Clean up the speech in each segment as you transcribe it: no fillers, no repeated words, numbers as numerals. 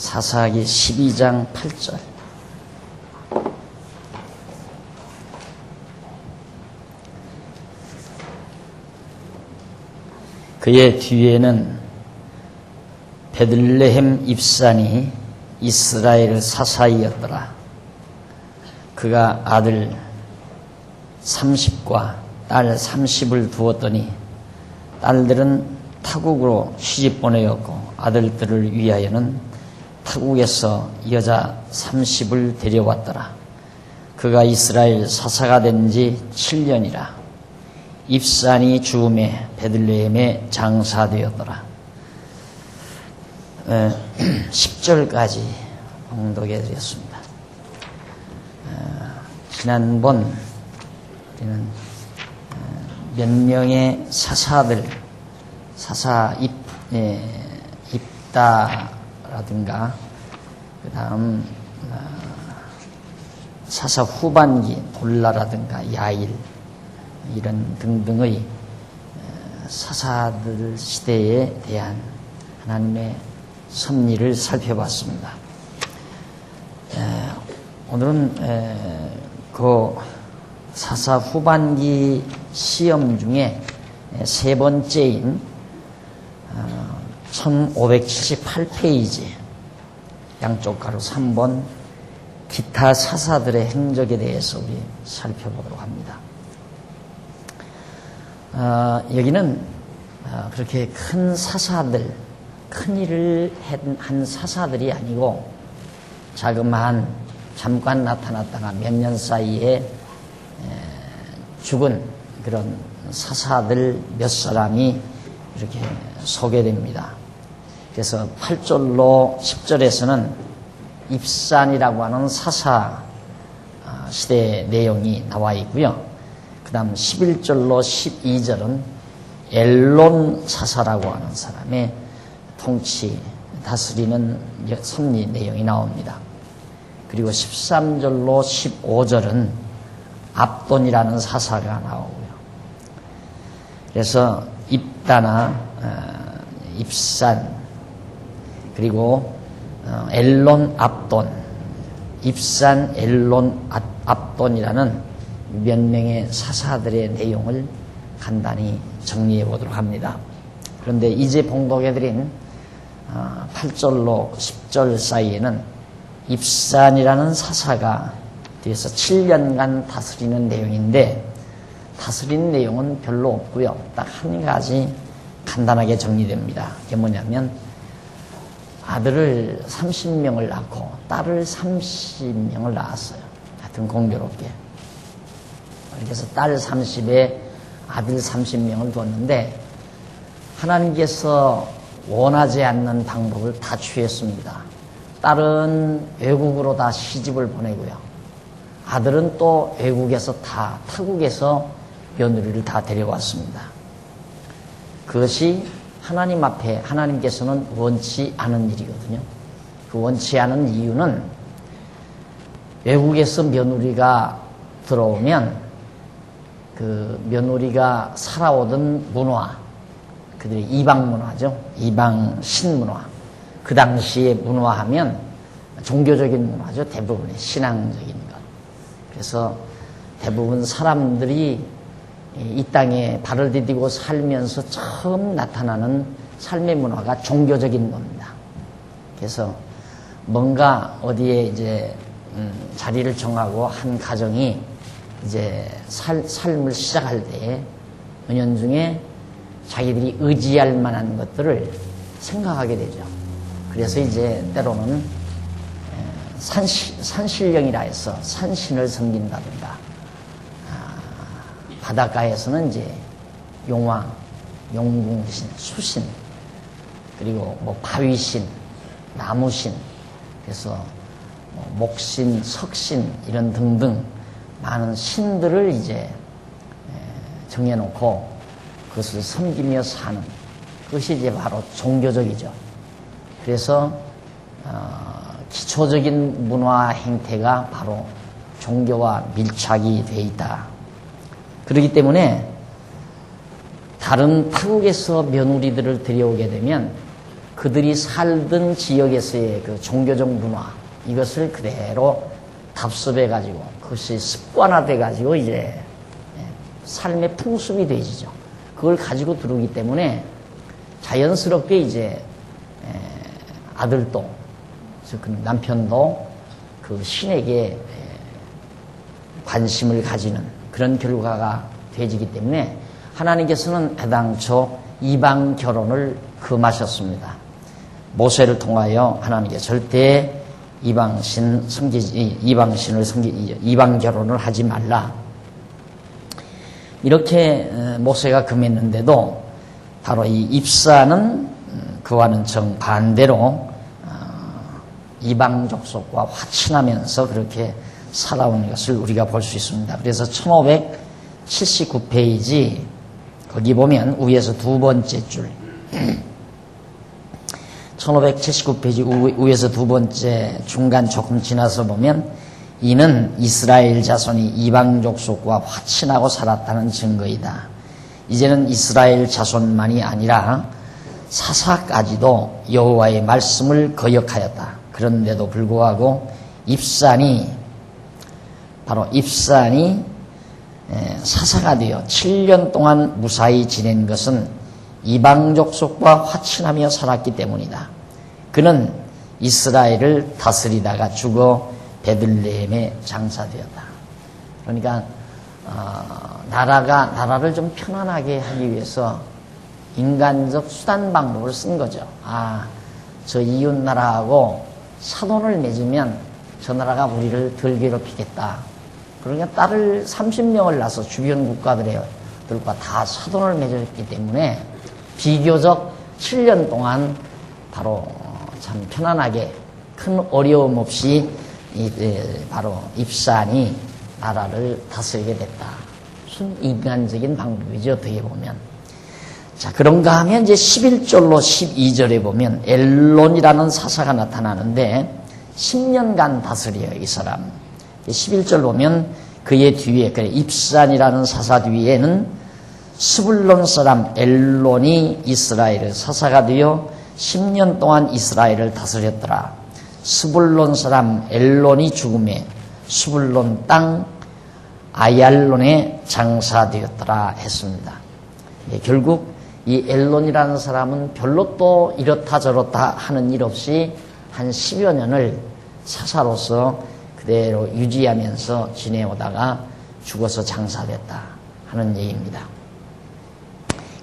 사사기 12장 8절. 그의 뒤에는 베들레헴 입산이 이스라엘 사사이였더라. 그가 아들 30과 딸 30을 두었더니 딸들은 타국으로 시집 보내었고 아들들을 위하여는 타국에서 여자 30을 데려왔더라. 그가 이스라엘 사사가 된 지 7년이라. 입산이 죽음에 베들레헴에 장사되었더라. 10절까지 봉독해 드렸습니다. 지난번 우리는 몇 명의 사사들, 사사 입다라든가 그 다음 사사 후반기 돌라라든가 야일 이런 등등의 사사들 시대에 대한 하나님의 섭리를 살펴봤습니다. 오늘은 그 사사 후반기 시험 중에 세 번째인 1578페이지 양쪽 가로 3번 기타 사사들의 행적에 대해서 우리 살펴보도록 합니다. 여기는 그렇게 큰 사사들, 큰 일을 한 사사들이 아니고 자그마한 잠깐 나타났다가 몇 년 사이에 죽은 그런 사사들 몇 사람이 이렇게 소개됩니다. 그래서 8절로 10절에서는 입산이라고 하는 사사 시대의 내용이 나와 있고요. 그 다음 11절로 12절은 엘론 사사라고 하는 사람의 통치, 다스리는 섭리 내용이 나옵니다. 그리고 13절로 15절은 압돈이라는 사사가 나오고요. 그래서 입다나 입산 그리고 엘론 압돈, 입산 엘론 압돈이라는 몇 명의 사사들의 내용을 간단히 정리해 보도록 합니다. 그런데 이제 봉독해드린 8절로 10절 사이에는 입산이라는 사사가 뒤에서 7년간 다스리는 내용인데 다스리는 내용은 별로 없고요. 딱 한 가지 간단하게 정리됩니다. 그게 뭐냐면 아들을 30명을 낳고 딸을 30명을 낳았어요. 하여튼 공교롭게. 그래서 딸 30에 아들 30명을 뒀는데 하나님께서 원하지 않는 방법을 다 취했습니다. 딸은 외국으로 다 시집을 보내고요. 아들은 또 외국에서 다 타국에서 며느리를 다 데려왔습니다. 그것이 하나님 앞에 하나님께서는 원치 않은 일이거든요. 그 원치 않은 이유는 외국에서 며느리가 들어오면 그 며느리가 살아오던 문화, 그들이 이방 문화죠. 이방 신문화. 그 당시에 문화하면 종교적인 문화죠. 대부분의 신앙적인 것. 그래서 대부분 사람들이 이 땅에 발을 디디고 살면서 처음 나타나는 삶의 문화가 종교적인 겁니다. 그래서 뭔가 어디에 이제 자리를 정하고 한 가정이 이제 삶을 시작할 때 은연중에 자기들이 의지할 만한 것들을 생각하게 되죠. 그래서 이제 때로는 산신령이라 해서 산신을 섬긴다든가 바닷가에서는 이제 용왕, 용궁신, 수신 그리고 뭐 바위신, 나무신 그래서 뭐 목신, 석신 이런 등등 많은 신들을 이제 정해놓고 그것을 섬기며 사는 그것이 이제 바로 종교적이죠. 그래서 기초적인 문화 행태가 바로 종교와 밀착이 돼 있다. 그렇기 때문에 다른 타국에서 며느리들을 데려오게 되면 그들이 살던 지역에서의 그 종교적 문화, 이것을 그대로 답습해가지고 그것이 습관화돼가지고 이제 삶의 풍습이 되지죠. 그걸 가지고 들어오기 때문에 자연스럽게 이제 아들도, 즉 남편도 그 신에게 관심을 가지는 그런 결과가 되지기 때문에 하나님께서는 애당초 이방 결혼을 금하셨습니다. 모세를 통하여 하나님께서 절대 이방 결혼을 하지 말라. 이렇게 모세가 금했는데도 바로 이 입사는 그와는 정반대로 이방 족속과 화친하면서 그렇게 살아온 것을 우리가 볼 수 있습니다. 그래서 1579페이지 거기 보면 위에서 두 번째 줄 1579페이지 위에서 두 번째 중간 조금 지나서 보면 이는 이스라엘 자손이 이방 족속과 화친하고 살았다는 증거이다. 이제는 이스라엘 자손만이 아니라 사사까지도 여호와의 말씀을 거역하였다. 그런데도 불구하고 바로 입산이 사사가 되어 7년 동안 무사히 지낸 것은 이방 족속과 화친하며 살았기 때문이다. 그는 이스라엘을 다스리다가 죽어 베들레헴에 장사되었다. 그러니까 나라를 좀 편안하게 하기 위해서 인간적 수단 방법을 쓴 거죠. 저 이웃 나라하고 사돈을 맺으면 저 나라가 우리를 덜 괴롭히겠다. 그러니까 딸을 30명을 낳아서 주변 국가들과 다 사돈을 맺었기 때문에 비교적 7년 동안 바로 참 편안하게 큰 어려움 없이 바로 입산이 나라를 다스리게 됐다. 무슨 인간적인 방법이죠, 어떻게 보면. 자, 그런가 하면 이제 11절로 12절에 보면 엘론이라는 사사가 나타나는데 10년간 다스려요, 이 사람. 11절 보면 그의 뒤에, 입산이라는 사사 뒤에는 스불론 사람 엘론이 이스라엘의 사사가 되어 10년 동안 이스라엘을 다스렸더라. 스불론 사람 엘론이 죽음에 스불론 땅 아얄론에 장사되었더라 했습니다. 결국 이 엘론이라는 사람은 별로 또 이렇다 저렇다 하는 일 없이 한 10여 년을 사사로서 그대로 유지하면서 지내오다가 죽어서 장사됐다 하는 얘기입니다.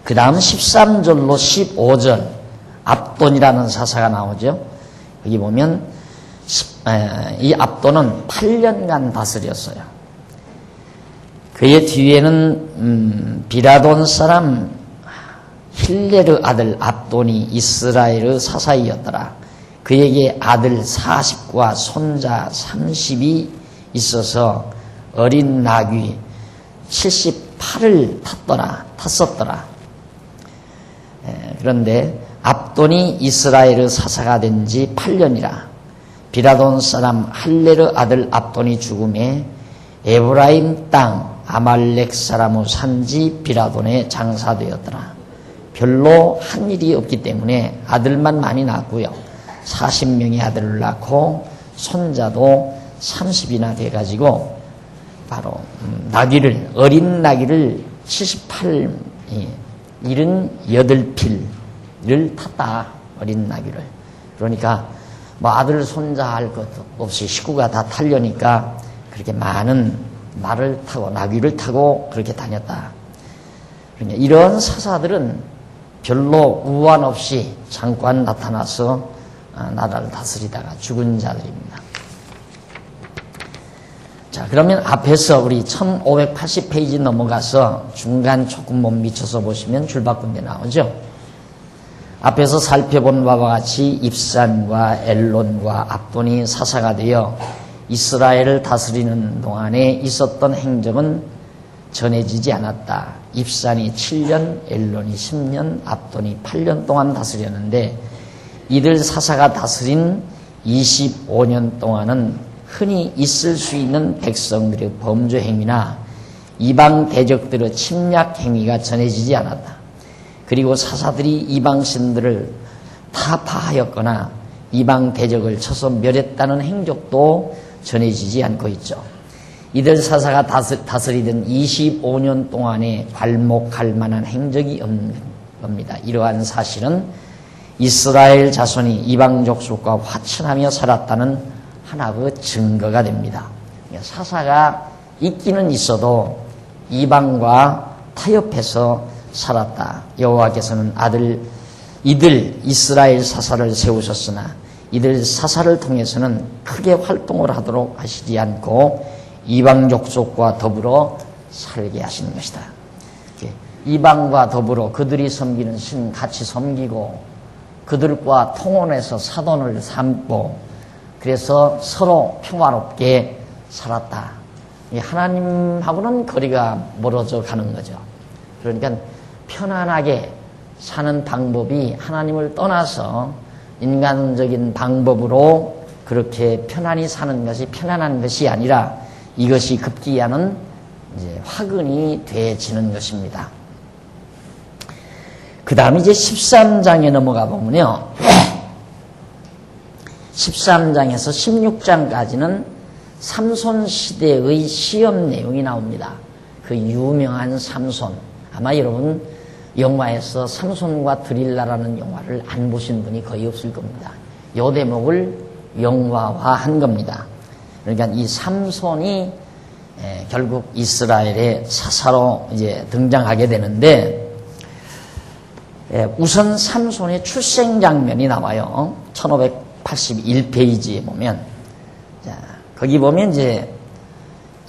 그 다음 13절로 15절 압돈이라는 사사가 나오죠. 여기 보면 이 압돈은 8년간 다스렸어요. 그의 뒤에는 비라돈 사람 힐레르 아들 압돈이 이스라엘의 사사이었더라. 그에게 아들 40과 손자 30이 있어서 어린 나귀 78을 탔었더라. 그런데 압돈이 이스라엘의 사사가 된 지 8년이라. 비라돈 사람 할레르 아들 압돈이 죽음에 에브라임 땅 아말렉 사람의 산지 비라돈에 장사되었더라. 별로 한 일이 없기 때문에 아들만 많이 낳았고요. 40명의 아들을 낳고 손자도 30이나 돼가지고 바로 어린 나귀를 78필을 탔다. 어린 나귀를. 그러니까 뭐 아들 손자 할 것도 없이 식구가 다 타려니까 그렇게 많은 말을 타고 나귀를 타고 그렇게 다녔다. 그러니까 이런 사사들은 별로 우환 없이 잠깐 나타나서 나라를 다스리다가 죽은 자들입니다. 자, 그러면 앞에서 우리 1580페이지 넘어가서 중간 조금 못 미쳐서 보시면 줄바꾼 데 나오죠. 앞에서 살펴본 바와 같이 입산과 엘론과 압돈이 사사가 되어 이스라엘을 다스리는 동안에 있었던 행적은 전해지지 않았다. 입산이 7년, 엘론이 10년, 압돈이 8년 동안 다스렸는데 이들 사사가 다스린 25년 동안은 흔히 있을 수 있는 백성들의 범죄 행위나 이방 대적들의 침략 행위가 전해지지 않았다. 그리고 사사들이 이방 신들을 타파하였거나 이방 대적을 쳐서 멸했다는 행적도 전해지지 않고 있죠. 이들 사사가 다스리던 25년 동안에 괄목할 만한 행적이 없는 겁니다. 이러한 사실은 이스라엘 자손이 이방 족속과 화친하며 살았다는 하나의 증거가 됩니다. 사사가 있기는 있어도 이방과 타협해서 살았다. 여호와께서는 이들 이스라엘 사사를 세우셨으나 이들 사사를 통해서는 크게 활동을 하도록 하시지 않고 이방 족속과 더불어 살게 하시는 것이다. 이방과 더불어 그들이 섬기는 신 같이 섬기고 그들과 통혼해서 사돈을 삼고 그래서 서로 평화롭게 살았다. 하나님하고는 거리가 멀어져 가는 거죠. 그러니까 편안하게 사는 방법이 하나님을 떠나서 인간적인 방법으로 그렇게 편안히 사는 것이 편안한 것이 아니라 이것이 급기야는 이제 화근이 되어지는 것입니다. 그 다음 이제 13장에 넘어가 보면요. 13장에서 16장까지는 삼손 시대의 시험 내용이 나옵니다. 그 유명한 삼손. 아마 여러분 영화에서 삼손과 드릴라라는 영화를 안 보신 분이 거의 없을 겁니다. 이 대목을 영화화한 겁니다. 그러니까 이 삼손이 결국 이스라엘의 사사로 이제 등장하게 되는데 우선 삼손의 출생 장면이 나와요. 1581페이지에 보면 거기 보면 이제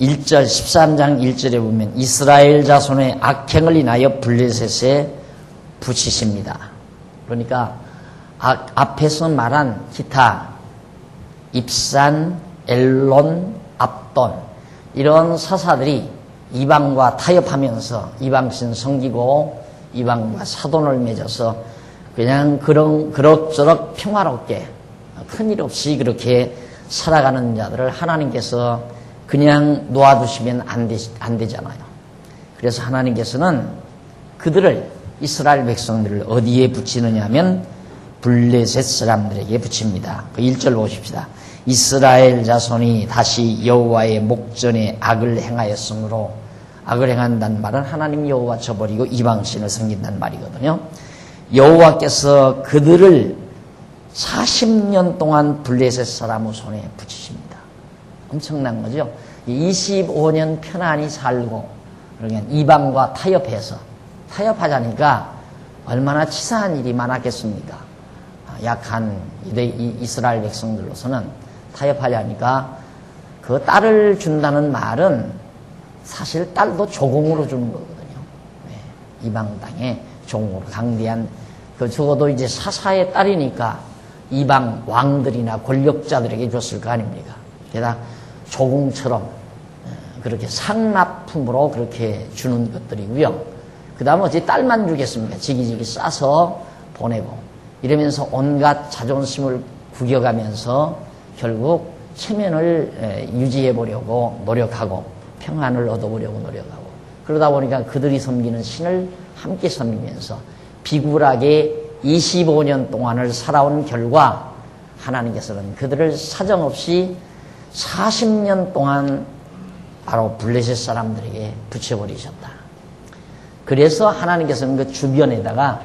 1절 13장 1절에 보면 이스라엘 자손의 악행을 인하여 블레셋에 붙이십니다. 그러니까 앞에서 말한 기타 입산, 엘론, 압돈 이런 사사들이 이방과 타협하면서 이방신 섬기고 이방과 사돈을 맺어서 그냥 그럭저럭 평화롭게 큰일 없이 그렇게 살아가는 자들을 하나님께서 그냥 놓아두시면 안 되잖아요. 그래서 하나님께서는 그들을 이스라엘 백성들을 어디에 붙이느냐 하면 블레셋 사람들에게 붙입니다. 그 1절 보십시다. 이스라엘 자손이 다시 여호와의 목전에 악을 행하였으므로 악을 행한다는 말은 하나님 여호와 저버리고 이방신을 섬긴다는 말이거든요. 여호와께서 그들을 40년 동안 블레셋 사람의 손에 붙이십니다. 엄청난 거죠. 25년 편안히 살고 그러면 이방과 타협하자니까 얼마나 치사한 일이 많았겠습니까? 약한 이스라엘 백성들로서는 타협하려니까 그 딸을 준다는 말은 사실 딸도 조공으로 주는 거거든요. 이방 땅에 종으로 강대한 적어도 이제 사사의 딸이니까 이방 왕들이나 권력자들에게 줬을 거 아닙니까? 게다가 조공처럼 그렇게 상납품으로 그렇게 주는 것들이고요. 그 다음에 어찌 딸만 주겠습니까? 지기지기 싸서 보내고 이러면서 온갖 자존심을 구겨가면서 결국 체면을 유지해 보려고 노력하고 평안을 얻어보려고 노력하고 그러다 보니까 그들이 섬기는 신을 함께 섬기면서 비굴하게 25년 동안을 살아온 결과 하나님께서는 그들을 사정없이 40년 동안 바로 블레셋 사람들에게 붙여버리셨다. 그래서 하나님께서는 그 주변에다가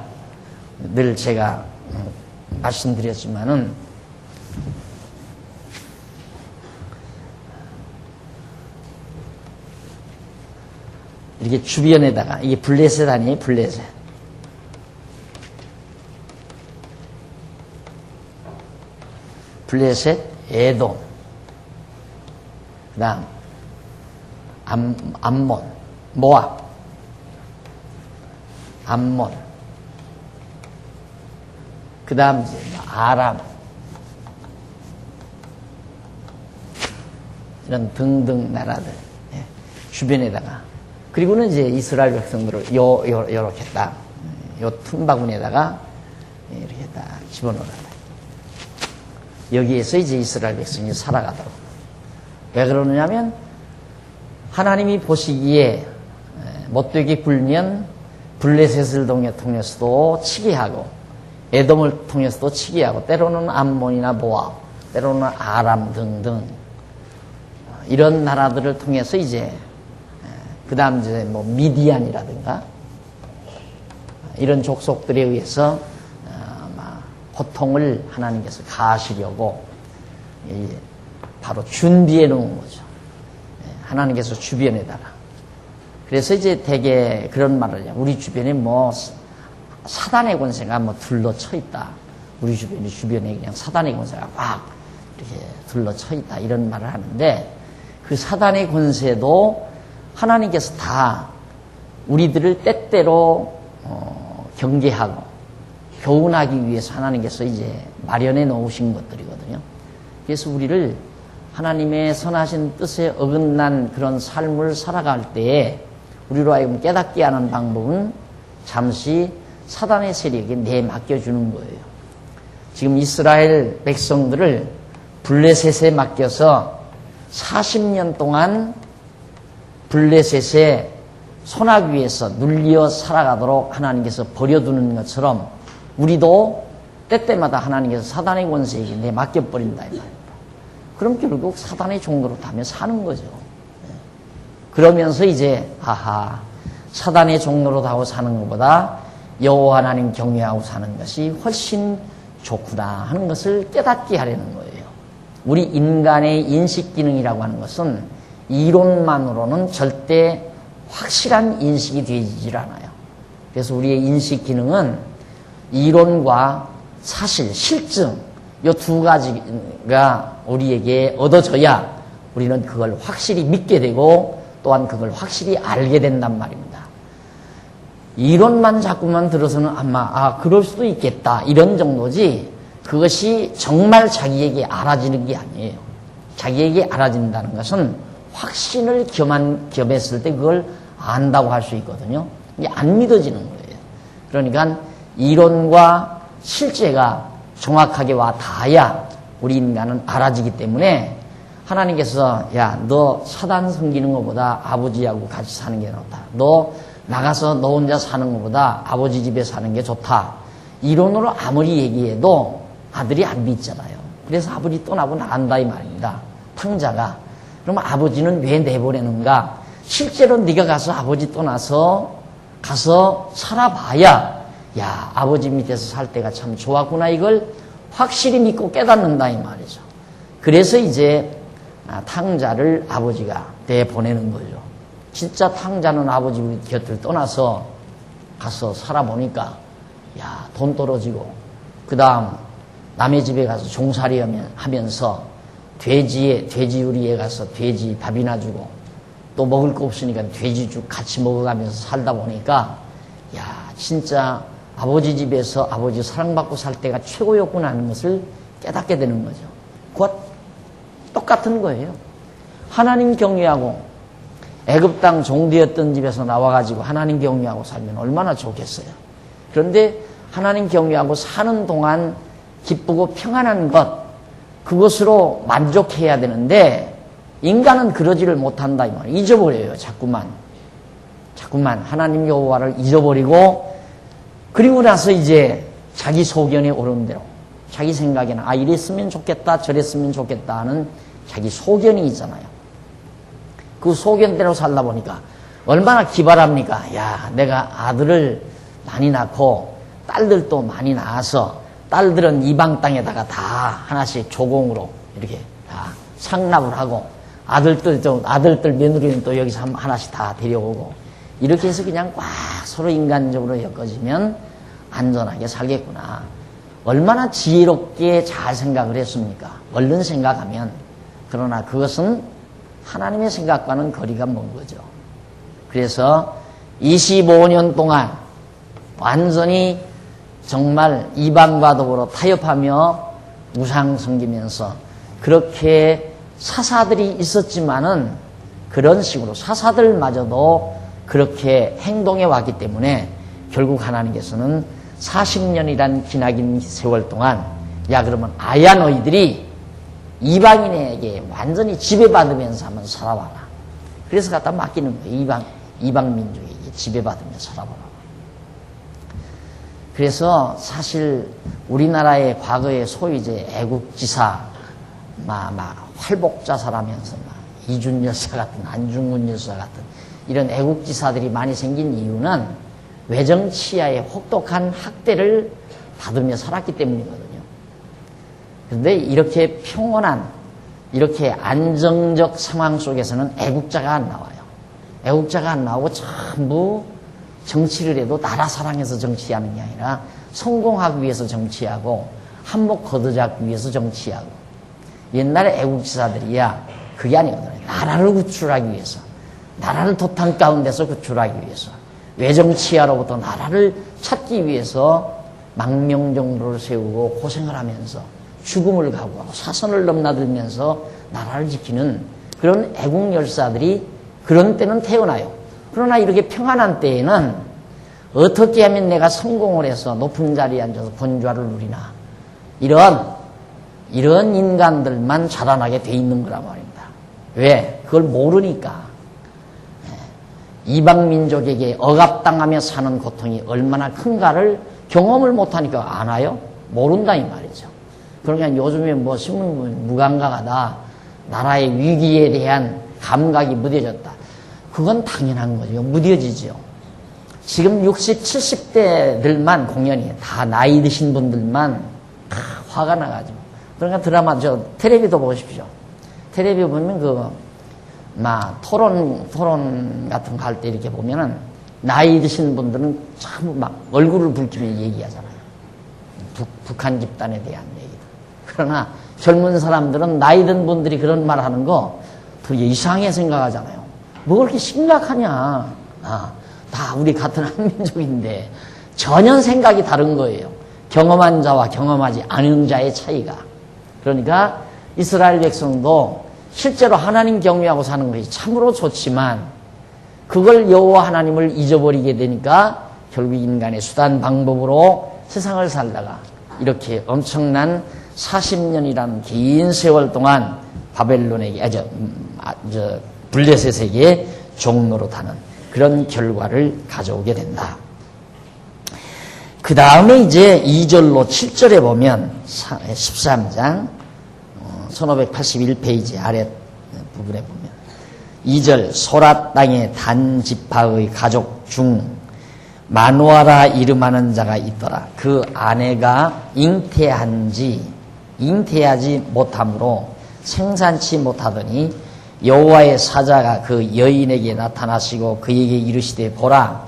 늘 제가 말씀드렸지만은 이렇게 주변에다가 이게 블레셋 아니에요? 블레셋. 블레셋, 에돔, 그 다음 암몬, 모압, 암몬, 그 다음 아람, 이런 등등 나라들 주변에다가 그리고는 이제 이스라엘 백성들을 요렇게 딱 요 틈바구니에다가 이렇게 딱 집어넣어라. 여기에서 이제 이스라엘 백성이 살아가도록. 왜 그러느냐면 하나님이 보시기에 못되게 굴면 블레셋을 통해서도 치게 하고 에돔을 통해서도 치게 하고 때로는 암몬이나 모압, 때로는 아람 등등 이런 나라들을 통해서 이제 그 다음 이제 뭐 미디안이라든가 이런 족속들에 의해서 고통을 하나님께서 가하시려고 바로 준비해 놓은 거죠. 하나님께서 주변에다가. 그래서 이제 대개 그런 말을 해요. 우리 주변에 뭐 사단의 권세가 뭐 둘러쳐 있다. 우리 주변에 그냥 사단의 권세가 막 이렇게 둘러쳐 있다. 이런 말을 하는데 그 사단의 권세도 하나님께서 다 우리들을 때때로 경계하고 교훈하기 위해서 하나님께서 이제 마련해 놓으신 것들이거든요. 그래서 우리를 하나님의 선하신 뜻에 어긋난 그런 삶을 살아갈 때에 우리로 하여금 깨닫게 하는 방법은 잠시 사단의 세력에 내맡겨주는 거예요. 지금 이스라엘 백성들을 블레셋에 맡겨서 40년 동안 블레셋의 손아귀 위에서 눌려 살아가도록 하나님께서 버려두는 것처럼 우리도 때때마다 하나님께서 사단의 권세에게 내맡겨버린다 이 말입니다. 그럼 결국 사단의 종로로 다며 사는 거죠. 그러면서 이제 사단의 종로로 다고 사는 것보다 여호와 하나님 경외하고 사는 것이 훨씬 좋구나 하는 것을 깨닫게 하려는 거예요. 우리 인간의 인식 기능이라고 하는 것은 이론만으로는 절대 확실한 인식이 되질 않아요. 그래서 우리의 인식 기능은 이론과 사실, 실증 이 두 가지가 우리에게 얻어져야 우리는 그걸 확실히 믿게 되고 또한 그걸 확실히 알게 된단 말입니다. 이론만 자꾸만 들어서는 아마 그럴 수도 있겠다 이런 정도지 그것이 정말 자기에게 알아지는 게 아니에요. 자기에게 알아진다는 것은 확신을 겸했을 때 그걸 안다고 할 수 있거든요. 이게 안 믿어지는 거예요. 그러니까 이론과 실제가 정확하게 와 닿아야 우리 인간은 알아지기 때문에 하나님께서 너 사단 섬기는 것보다 아버지하고 같이 사는 게 낫다. 너 나가서 너 혼자 사는 것보다 아버지 집에 사는 게 좋다. 이론으로 아무리 얘기해도 아들이 안 믿잖아요. 그래서 아버지 떠나고 나간다 이 말입니다. 탕자가. 그러면 아버지는 왜 내보내는가? 실제로 네가 가서 아버지 떠나서 가서 살아봐야 아버지 밑에서 살 때가 참 좋았구나 이걸 확실히 믿고 깨닫는다 이 말이죠. 그래서 이제 탕자를 아버지가 내보내는 거죠. 진짜 탕자는 아버지 곁을 떠나서 가서 살아보니까 돈 떨어지고 그 다음 남의 집에 가서 종살이 하면서 돼지우리에 가서 돼지 밥이나 주고 또 먹을 거 없으니까 돼지죽 같이 먹어가면서 살다 보니까 진짜 아버지 집에서 아버지 사랑받고 살 때가 최고였구나 하는 것을 깨닫게 되는 거죠. 그와 똑같은 거예요. 하나님 경외하고 애굽 땅 종되었던 집에서 나와가지고 하나님 경외하고 살면 얼마나 좋겠어요. 그런데 하나님 경외하고 사는 동안 기쁘고 평안한 것 그것으로 만족해야 되는데 인간은 그러지를 못한다 이 말이에요. 잊어버려요. 자꾸만 하나님 여호와를 잊어버리고 그리고 나서 이제 자기 소견에 오른 대로 자기 생각에는 이랬으면 좋겠다 저랬으면 좋겠다 하는 자기 소견이 있잖아요. 그 소견대로 살다 보니까 얼마나 기발합니까? 내가 아들을 많이 낳고 딸들도 많이 낳아서 딸들은 이방 땅에다가 다 하나씩 조공으로 이렇게 다 상납을 하고 아들들 며느리는 또 여기서 하나씩 다 데려오고 이렇게 해서 그냥 꽉 서로 인간적으로 엮어지면 안전하게 살겠구나. 얼마나 지혜롭게 잘 생각을 했습니까? 얼른 생각하면. 그러나 그것은 하나님의 생각과는 거리가 먼 거죠. 그래서 25년 동안 완전히 정말 이방과 더불어 타협하며 우상 섬기면서 그렇게 사사들이 있었지만은 그런 식으로 사사들마저도 그렇게 행동해 왔기 때문에 결국 하나님께서는 40년이란 기나긴 세월 동안 그러면 너희들이 이방인에게 완전히 지배받으면서 한번 살아봐라. 그래서 갖다 맡기는 거예요. 이방 민족에게 지배받으면서 살아보라고. 그래서 사실 우리나라의 과거의 소위 이제 애국지사, 활복자사라면서 이준 열사 같은, 안중근 열사 같은 이런 애국지사들이 많이 생긴 이유는 외정치하의 혹독한 학대를 받으며 살았기 때문이거든요. 그런데 이렇게 평온한, 이렇게 안정적 상황 속에서는 애국자가 안 나와요. 애국자가 안 나오고 전부 정치를 해도 나라 사랑해서 정치하는 게 아니라 성공하기 위해서 정치하고 한몫 거두자기 위해서 정치하고, 옛날에 애국지사들이야 그게 아니거든요. 나라를 구출하기 위해서, 나라를 도탄 가운데서 구출하기 위해서, 외정치하로부터 나라를 찾기 위해서 망명정부를 세우고 고생을 하면서 죽음을 각오하고 사선을 넘나들면서 나라를 지키는 그런 애국열사들이 그런 때는 태어나요. 그러나 이렇게 평안한 때에는 어떻게 하면 내가 성공을 해서 높은 자리에 앉아서 권좌를 누리나, 이런 인간들만 자라나게 돼 있는 거란 말입니다. 왜? 그걸 모르니까. 이방민족에게 억압당하며 사는 고통이 얼마나 큰가를 경험을 못하니까 아나요? 모른다 이 말이죠. 그러니까 요즘에 뭐 신문 보면 무감각하다, 나라의 위기에 대한 감각이 무뎌졌다. 그건 당연한 거죠. 무뎌지죠. 지금 60, 70대들만 공연이 다 나이 드신 분들만 화가 나가지고. 그러니까 드라마, 텔레비도 보십시오. 텔레비 보면 토론 같은 거 할 때 이렇게 보면은 나이 드신 분들은 참 얼굴을 붉히며 얘기하잖아요. 북한 집단에 대한 얘기도. 그러나 젊은 사람들은 나이 든 분들이 그런 말 하는 거 되게 이상하게 생각하잖아요. 뭐 그렇게 심각하냐. 다 우리 같은 한민족인데. 전혀 생각이 다른 거예요. 경험한 자와 경험하지 않은 자의 차이가. 그러니까 이스라엘 백성도 실제로 하나님 경외하고 사는 것이 참으로 좋지만 그걸 여호와 하나님을 잊어버리게 되니까 결국 인간의 수단 방법으로 세상을 살다가 이렇게 엄청난 40년이라는 긴 세월 동안 바벨론에게 블레셋에게 종로로 타는 그런 결과를 가져오게 된다. 그 다음에 이제 2절로 7절에 보면 13장 1581페이지 아래 부분에 보면 2절 소라 땅의 단지파의 가족 중 마누아라 이름하는 자가 있더라. 그 아내가 잉태하지 못함으로 생산치 못하더니 여호와의 사자가 그 여인에게 나타나시고 그에게 이르시되 보라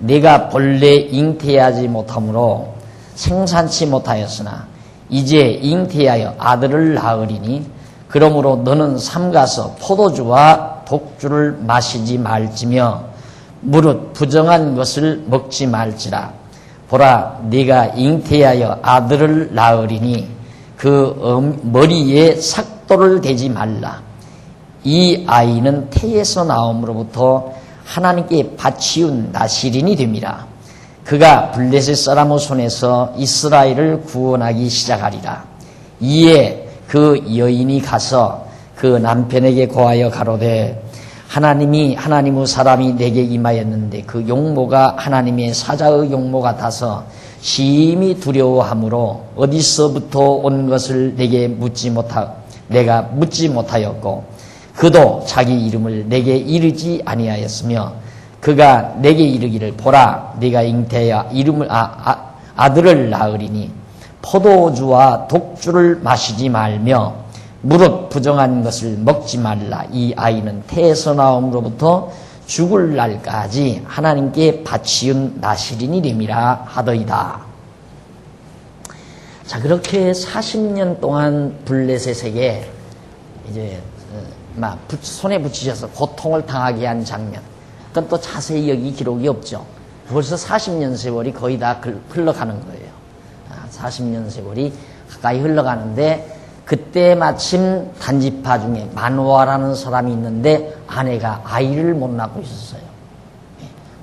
내가 본래 잉태하지 못함으로 생산치 못하였으나 이제 잉태하여 아들을 낳으리니 그러므로 너는 삼가서 포도주와 독주를 마시지 말지며 무릇 부정한 것을 먹지 말지라. 보라 네가 잉태하여 아들을 낳으리니 그 머리에 삭도를 대지 말라. 이 아이는 태에서 나옴으로부터 하나님께 바치운 나실인이 됨이라. 그가 블레셋 사람의 손에서 이스라엘을 구원하기 시작하리라. 이에 그 여인이 가서 그 남편에게 고하여 가로되 하나님의 사람이 내게 임하였는데 그 용모가 하나님의 사자의 용모 같아서 심히 두려워하므로 어디서부터 온 것을 내가 묻지 못하였고 그도 자기 이름을 내게 이르지 아니하였으며 그가 내게 이르기를 보라 네가 잉태하여 아들을 낳으리니 포도주와 독주를 마시지 말며 무릇 부정한 것을 먹지 말라. 이 아이는 태에서 나옴으로부터 죽을 날까지 하나님께 바치운 나실인이 됨이라 하더이다. 자, 그렇게 40년 동안 블레셋에게 이제 손에 붙이셔서 고통을 당하게 한 장면. 그건 또 자세히 여기 기록이 없죠. 벌써 40년 세월이 거의 다 흘러가는 거예요. 40년 세월이 가까이 흘러가는데 그때 마침 단지파 중에 마누아라는 사람이 있는데 아내가 아이를 못 낳고 있었어요.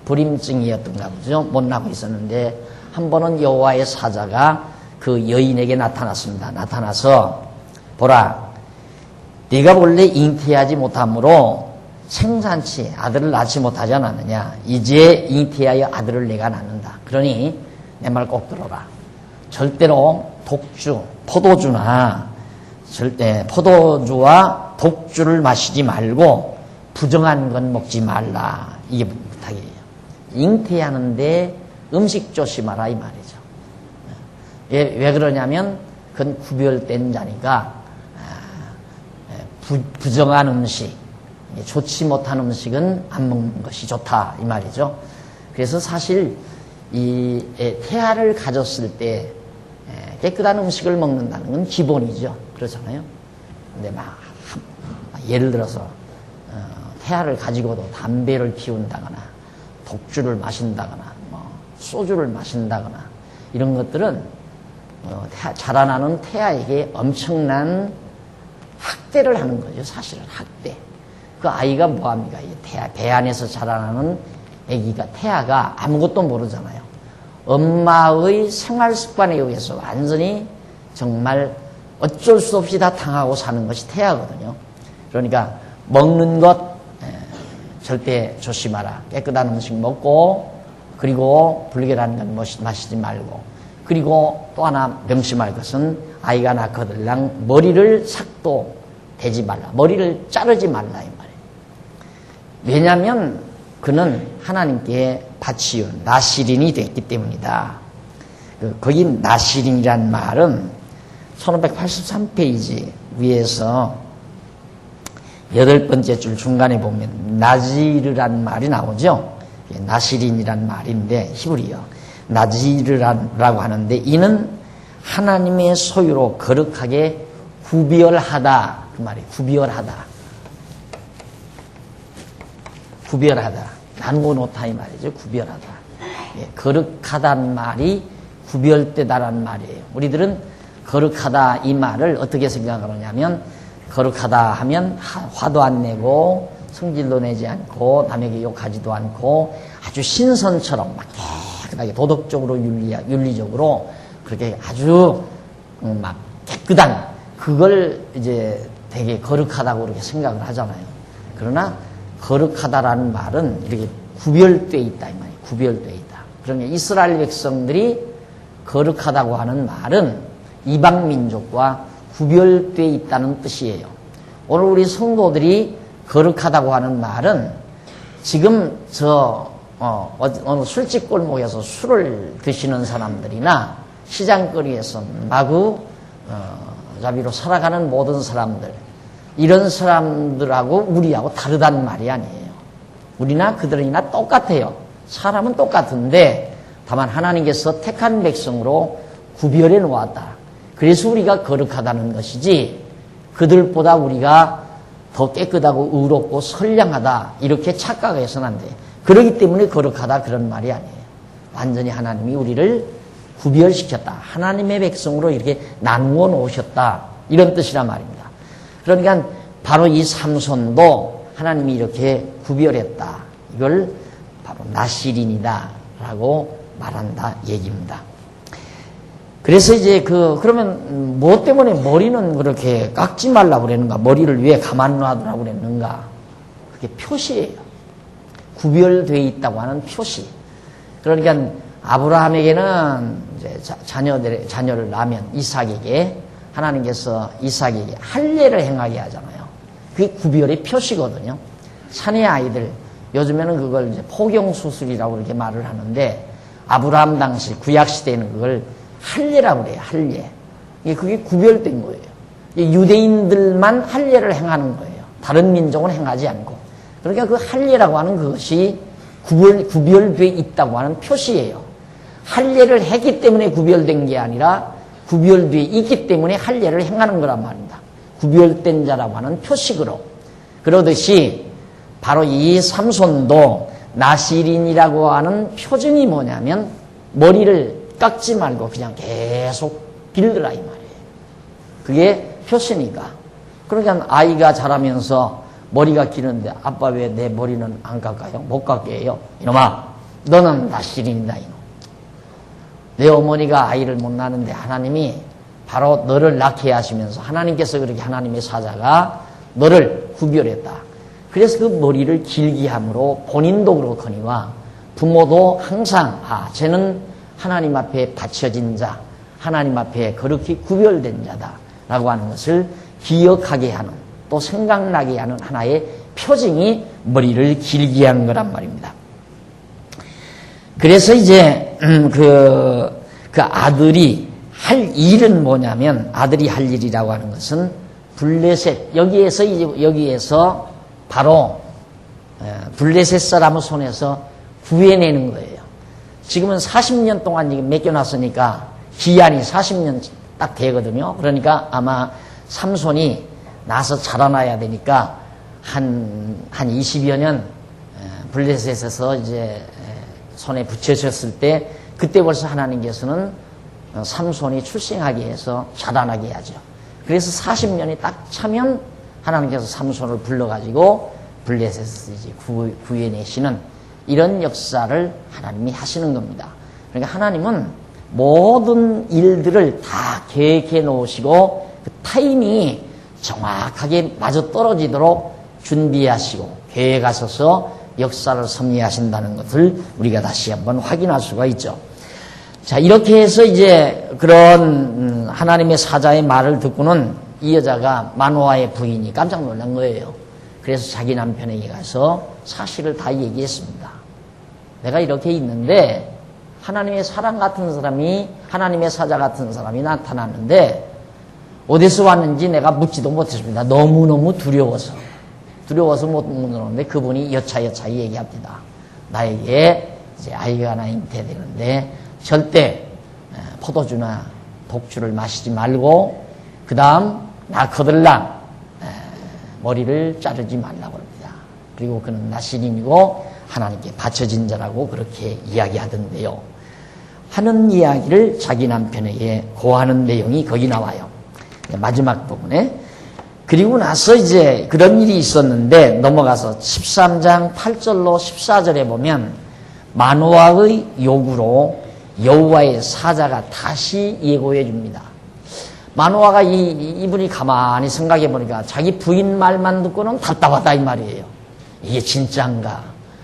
불임증이었던가 보죠. 못 낳고 있었는데 한 번은 여호와의 사자가 그 여인에게 나타났습니다. 나타나서 보라 네가 원래 잉태하지 못함으로 생산치 아들을 낳지 못하지 않았느냐. 이제 잉태하여 아들을 내가 낳는다. 그러니 내 말 꼭 들어라. 절대로 독주, 포도주나 절대 포도주와 독주를 마시지 말고 부정한 건 먹지 말라. 이게 부탁이에요. 잉태하는데 음식 조심하라 이 말이죠. 왜 그러냐면 그건 구별된 자니까 부정한 음식, 좋지 못한 음식은 안 먹는 것이 좋다 이 말이죠. 그래서 사실 이 태아를 가졌을 때 깨끗한 음식을 먹는다는 건 기본이죠. 그렇잖아요. 근데 막 예를 들어서 태아를 가지고도 담배를 피운다거나 독주를 마신다거나 뭐 소주를 마신다거나 이런 것들은 자라나는 태아에게 엄청난 학대를 하는 거죠. 사실은 학대. 그 아이가 뭐합니까? 배 안에서 자라나는 아기가, 태아가 아무것도 모르잖아요. 엄마의 생활 습관에 의해서 완전히 정말 어쩔 수 없이 다 당하고 사는 것이 태아거든요. 그러니까 먹는 것 절대 조심하라. 깨끗한 음식 먹고, 그리고 불결한 건 마시지 말고, 그리고 또 하나 명심할 것은 아이가 낳거들랑 머리를 삭도 대지 말라. 머리를 자르지 말라 이 말이에요. 왜냐하면 그는 하나님께 바치운 나시린이 됐기 때문이다. 거기 나시린이란 말은 1583페이지 위에서 8번째 줄 중간에 보면 나지르란 말이 나오죠. 나시린이란 말인데 히브리어 나지르라고 하는데 이는 하나님의 소유로 거룩하게 구별하다 그 말이 구별하다. 구별하다. 나누어 놓다 이 말이죠. 구별하다. 거룩하다는 말이 구별되다라는 말이에요. 우리들은 거룩하다 이 말을 어떻게 생각하느냐면 거룩하다 하면 화도 안 내고 성질도 내지 않고 남에게 욕하지도 않고 아주 신선처럼 막 깨끗하게 도덕적으로 윤리적으로 그렇게 아주 막 깨끗한 그걸 이제 되게 거룩하다고 그렇게 생각을 하잖아요. 그러나 거룩하다라는 말은 이렇게 구별되어 있다 이 말이에요. 구별되어 있다. 그러면 이스라엘 백성들이 거룩하다고 하는 말은 이방 민족과 구별되어 있다는 뜻이에요. 오늘 우리 성도들이 거룩하다고 하는 말은 지금 어느 술집 골목에서 술을 드시는 사람들이나 시장거리에서 마구 자비로 살아가는 모든 사람들, 이런 사람들하고 우리하고 다르다는 말이 아니에요. 우리나 그들이나 똑같아요. 사람은 똑같은데 다만 하나님께서 택한 백성으로 구별해 놓았다. 그래서 우리가 거룩하다는 것이지 그들보다 우리가 더 깨끗하고 의롭고 선량하다 이렇게 착각해서는 안 돼요. 그렇기 때문에 거룩하다 그런 말이 아니에요. 완전히 하나님이 우리를 구별시켰다. 하나님의 백성으로 이렇게 나누어 놓으셨다. 이런 뜻이란 말입니다. 그러니까 바로 이 삼손도 하나님이 이렇게 구별했다. 이걸 바로 나시린이다 라고 말한다 얘기입니다. 그래서 이제 그러면 뭐 때문에 머리는 그렇게 깎지 말라고 그랬는가? 머리를 왜 가만 놔두라고 그랬는가? 그게 표시예요. 구별되어 있다고 하는 표시. 그러니까 아브라함에게는 이제 자녀를 낳으면 이삭에게 하나님께서 이삭에게 할례를 행하게 하잖아요. 그게 구별의 표시거든요. 사내 아이들, 요즘에는 그걸 이제 포경수술이라고 이렇게 말을 하는데, 아브라함 당시 구약시대에는 그걸 할례라고 그래요. 할례. 그게 구별된 거예요. 유대인들만 할례를 행하는 거예요. 다른 민족은 행하지 않고. 그러니까 그 할례라고 하는 그것이 구별되어 있다고 하는 표시예요. 할례를 했기 때문에 구별된 게 아니라 구별되어 있기 때문에 할례를 행하는 거란 말입니다. 구별된 자라고 하는 표식으로. 그러듯이 바로 이 삼손도 나시린이라고 하는 표징이 뭐냐면 머리를 깎지 말고 그냥 계속 길러라 이 말이에요. 그게 표시니까. 그러니까 아이가 자라면서 머리가 기는데 아빠 왜 내 머리는 안 깎아요? 못 깎게 해요. 이놈아, 너는 나시린이다 이놈. 내 어머니가 아이를 못 낳는데 하나님이 바로 너를 낳게 하시면서 하나님께서 그렇게 하나님의 사자가 너를 구별했다. 그래서 그 머리를 길게 함으로 본인도 그렇거니와 부모도 항상 쟤는 하나님 앞에 바쳐진 자, 하나님 앞에 거룩히 구별된 자다라고 하는 것을 기억하게 하는, 또 생각나게 하는 하나의 표징이 머리를 길게 한 거란 말입니다. 그래서 이제 그 아들이 할 일은 뭐냐면, 아들이 할 일이라고 하는 것은 블레셋, 여기에서 바로 블레셋 사람의 손에서 구해내는 거예요. 지금은 40년 동안 지금 맡겨놨으니까 기한이 40년 딱 되거든요. 그러니까 아마 삼손이 나서 자라나야 되니까 한 20여 년 블레셋에서 이제 손에 붙여졌을 때, 그때 벌써 하나님께서는 삼손이 출생하게 해서 자라나게 하죠. 그래서 40년이 딱 차면 하나님께서 삼손을 불러가지고 블레셋에서 이제 구해내시는 이런 역사를 하나님이 하시는 겁니다. 그러니까 하나님은 모든 일들을 다 계획해 놓으시고 그 타이밍이 정확하게 맞아떨어지도록 준비하시고 계획하셔서 역사를 섭리하신다는 것을 우리가 다시 한번 확인할 수가 있죠. 자, 이렇게 해서 이제 그런 하나님의 사자의 말을 듣고는 이 여자가 마노아의 부인이 깜짝 놀란 거예요. 그래서 자기 남편에게 가서 사실을 다 얘기했습니다. 내가 이렇게 있는데 하나님의 사랑 같은 사람이, 하나님의 사자 같은 사람이 나타났는데 어디서 왔는지 내가 묻지도 못했습니다. 너무너무 두려워서 못 묻는데 그분이 여차여차 얘기합니다. 나에게 이제 아이가 하나 잉태되는데 절대 포도주나 독주를 마시지 말고, 그 다음 나커들랑 머리를 자르지 말라고 합니다. 그리고 그는 나시린이고 하나님께 바쳐진 자라고 그렇게 이야기하던데요. 하는 이야기를 자기 남편에게 고하는 내용이 거기 나와요. 마지막 부분에. 그리고 나서 이제 그런 일이 있었는데 넘어가서 13장 8절로 14절에 보면 마노아의 요구로 여호와의 사자가 다시 예고해 줍니다. 마노아가 이분이 가만히 생각해 보니까 자기 부인 말만 듣고는 답답하다 이 말이에요. 이게 진짜인가?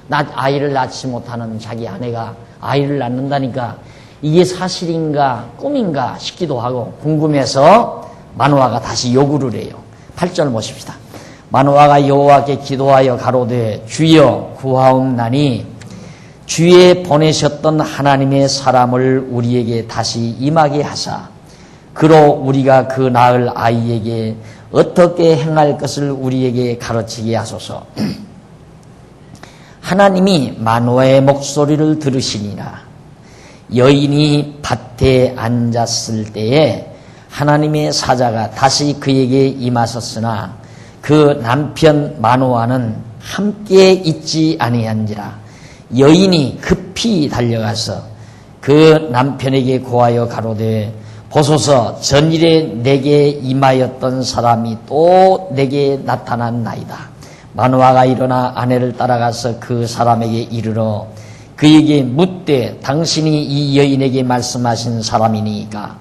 아이를 낳지 못하는 자기 아내가 아이를 낳는다니까 이게 사실인가 꿈인가 싶기도 하고 궁금해서 마노아가 다시 요구를 해요. 8절 보십시다. 마노아가 여호와께 기도하여 가로되 주여 구하옵나니 주에 보내셨던 하나님의 사람을 우리에게 다시 임하게 하사 그로 우리가 그 낳을 아이에게 어떻게 행할 것을 우리에게 가르치게 하소서. 하나님이 마노아의 목소리를 들으시니라. 여인이 밭에 앉았을 때에 하나님의 사자가 다시 그에게 임하셨으나 그 남편 마노아는 함께 있지 아니한지라. 여인이 급히 달려가서 그 남편에게 고하여 가로되 보소서 전일에 내게 임하였던 사람이 또 내게 나타났나이다. 마노아가 일어나 아내를 따라가서 그 사람에게 이르러 그에게 묻되 당신이 이 여인에게 말씀하신 사람이니까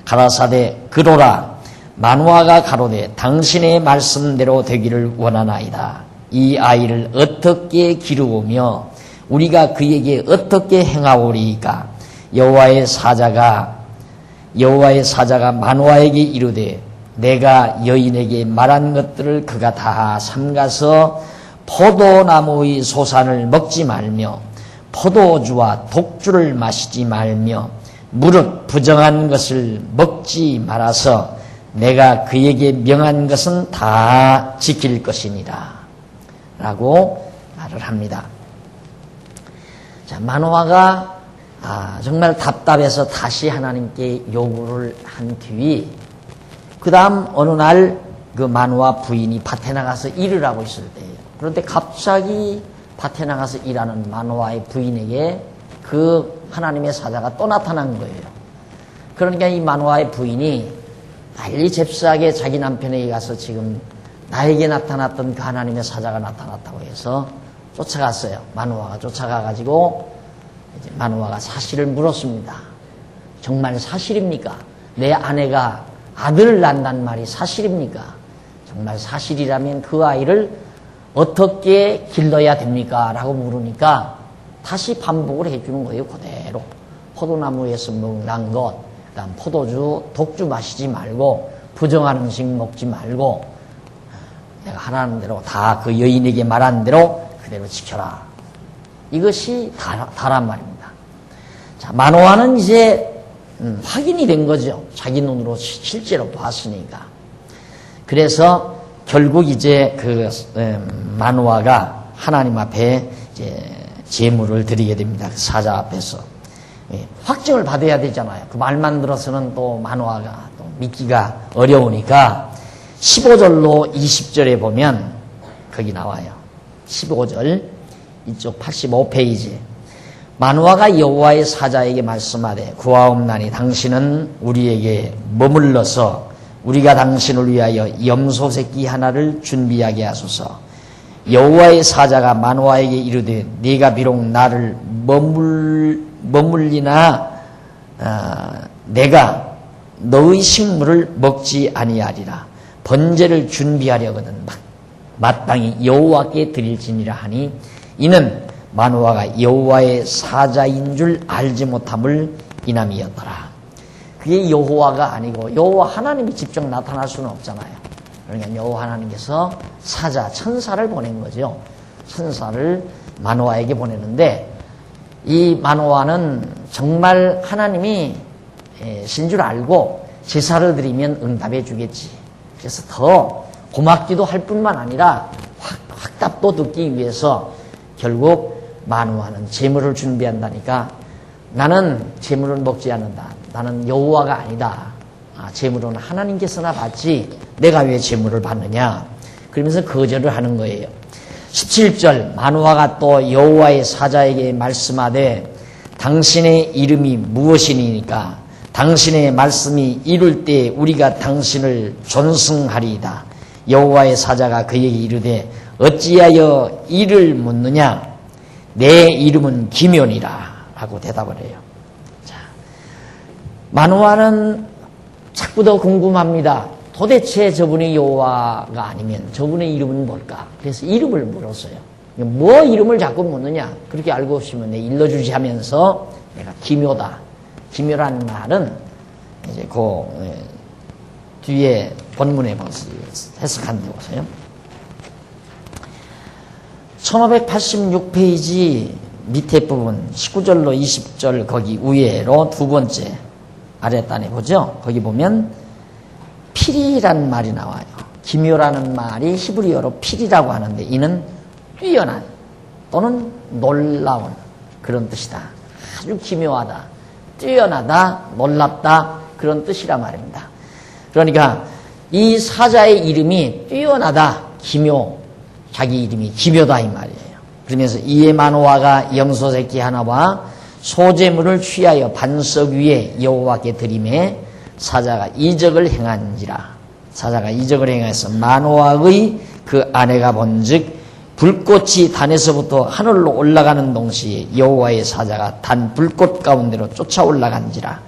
가라사대 그로라. 마노아가 가로되 당신의 말씀대로 되기를 원하나이다. 이 아이를 어떻게 기르우며 우리가 그에게 어떻게 행하오리이까. 여호와의 사자가 마노아에게 이르되 내가 여인에게 말한 것들을 그가 다 삼가서 포도나무의 소산을 먹지 말며 포도주와 독주를 마시지 말며 무릇 부정한 것을 먹지 말아서 내가 그에게 명한 것은 다 지킬 것이니라 라고 말을 합니다. 자, 마노아가 정말 답답해서 다시 하나님께 요구를 한 뒤 그 다음 어느 날 그 마노아 부인이 밭에 나가서 일을 하고 있을 때예요. 그런데 갑자기 밭에 나가서 일하는 마노아의 부인에게 그 하나님의 사자가 또 나타난 거예요. 그러니까 이 마노아의 부인이 빨리 잽싸게 자기 남편에게 가서 지금 나에게 나타났던 그 하나님의 사자가 나타났다고 해서 쫓아갔어요. 마노아가 쫓아가가지고 이제 마노아가 사실을 물었습니다. 정말 사실입니까? 내 아내가 아들을 낳는다는 말이 사실입니까? 정말 사실이라면 그 아이를 어떻게 길러야 됩니까? 라고 물으니까 다시 반복을 해주는 거예요. 그대로. 포도나무에서 난 것, 그다음 포도주, 독주 마시지 말고 부정한 음식 먹지 말고 내가 하라는 대로 다 그 여인에게 말한 대로 그대로 지켜라. 이것이 다란 말입니다. 자, 마노아는 이제 확인이 된 거죠. 자기 눈으로 실제로 봤으니까. 그래서 결국 이제 그 마노아가 하나님 앞에 이제 제물을 드리게 됩니다. 그 사자 앞에서. 확증을 받아야 되잖아요. 그 말만 들어서는 또 마노아가 또 믿기가 어려우니까 15절로 20절에 보면 거기 나와요. 15절 이쪽 85페이지. 마노아가 여호와의 사자에게 말씀하되 구하옵나니 당신은 우리에게 머물러서 우리가 당신을 위하여 염소 새끼 하나를 준비하게 하소서. 여호와의 사자가 마노아에게 이르되 네가 비록 나를 머물리나 내가 너의 식물을 먹지 아니하리라. 번제를 준비하려거든 마땅히 여호와께 드릴지니라 하니 이는 마노아가 여호와의 사자인 줄 알지 못함을 인함이었더라. 그게 여호와가 아니고 여호와 하나님이 직접 나타날 수는 없잖아요. 그러니까 여호와 하나님께서 사자, 천사를 보낸 거죠. 천사를 마노아에게 보내는데 이 마노아는 정말 하나님이 신 줄 알고 제사를 드리면 응답해 주겠지. 그래서 더 고맙기도 할 뿐만 아니라 확답도 듣기 위해서 결국 마노아는 제물을 준비한다니까 나는 제물을 먹지 않는다. 나는 여호와가 아니다. 제물은 하나님께서나 받지 내가 왜 제물을 받느냐. 그러면서 거절을 하는 거예요. 17절 마노아가 또 여호와의 사자에게 말씀하되 당신의 이름이 무엇이니까 당신의 말씀이 이룰 때 우리가 당신을 존승하리이다. 여호와의 사자가 그에게 이르되 어찌하여 이를 묻느냐. 내 이름은 기면이라 라고 대답을 해요. 자, 마노아는 자꾸 더 궁금합니다. 도대체 저분이 여호와가 아니면 저분의 이름은 뭘까? 그래서 이름을 물었어요. 뭐 이름을 자꾸 묻느냐? 그렇게 알고 싶으면 내 일러주지 하면서 내가 기묘다. 기묘라는 말은 이제 그 뒤에 본문에 해석한 데 보세요. 1586페이지 밑에 부분 19절로 20절 거기 위에로 두 번째 아랫단에 보죠. 거기 보면 필이라는 말이 나와요. 기묘라는 말이 히브리어로 필이라고 하는데 이는 뛰어난 또는 놀라운 그런 뜻이다. 아주 기묘하다, 뛰어나다, 놀랍다 그런 뜻이란 말입니다. 그러니까 이 사자의 이름이 뛰어나다, 기묘, 자기 이름이 기묘다 이 말이에요. 그러면서 이에 마노아가 염소 새끼 하나와 소제물을 취하여 반석 위에 여호와께 드리매 사자가 이적을 행한지라. 사자가 이적을 행해서 마노아의 그 아내가 본즉 불꽃이 단에서부터 하늘로 올라가는 동시에 여호와의 사자가 단 불꽃 가운데로 쫓아 올라간지라.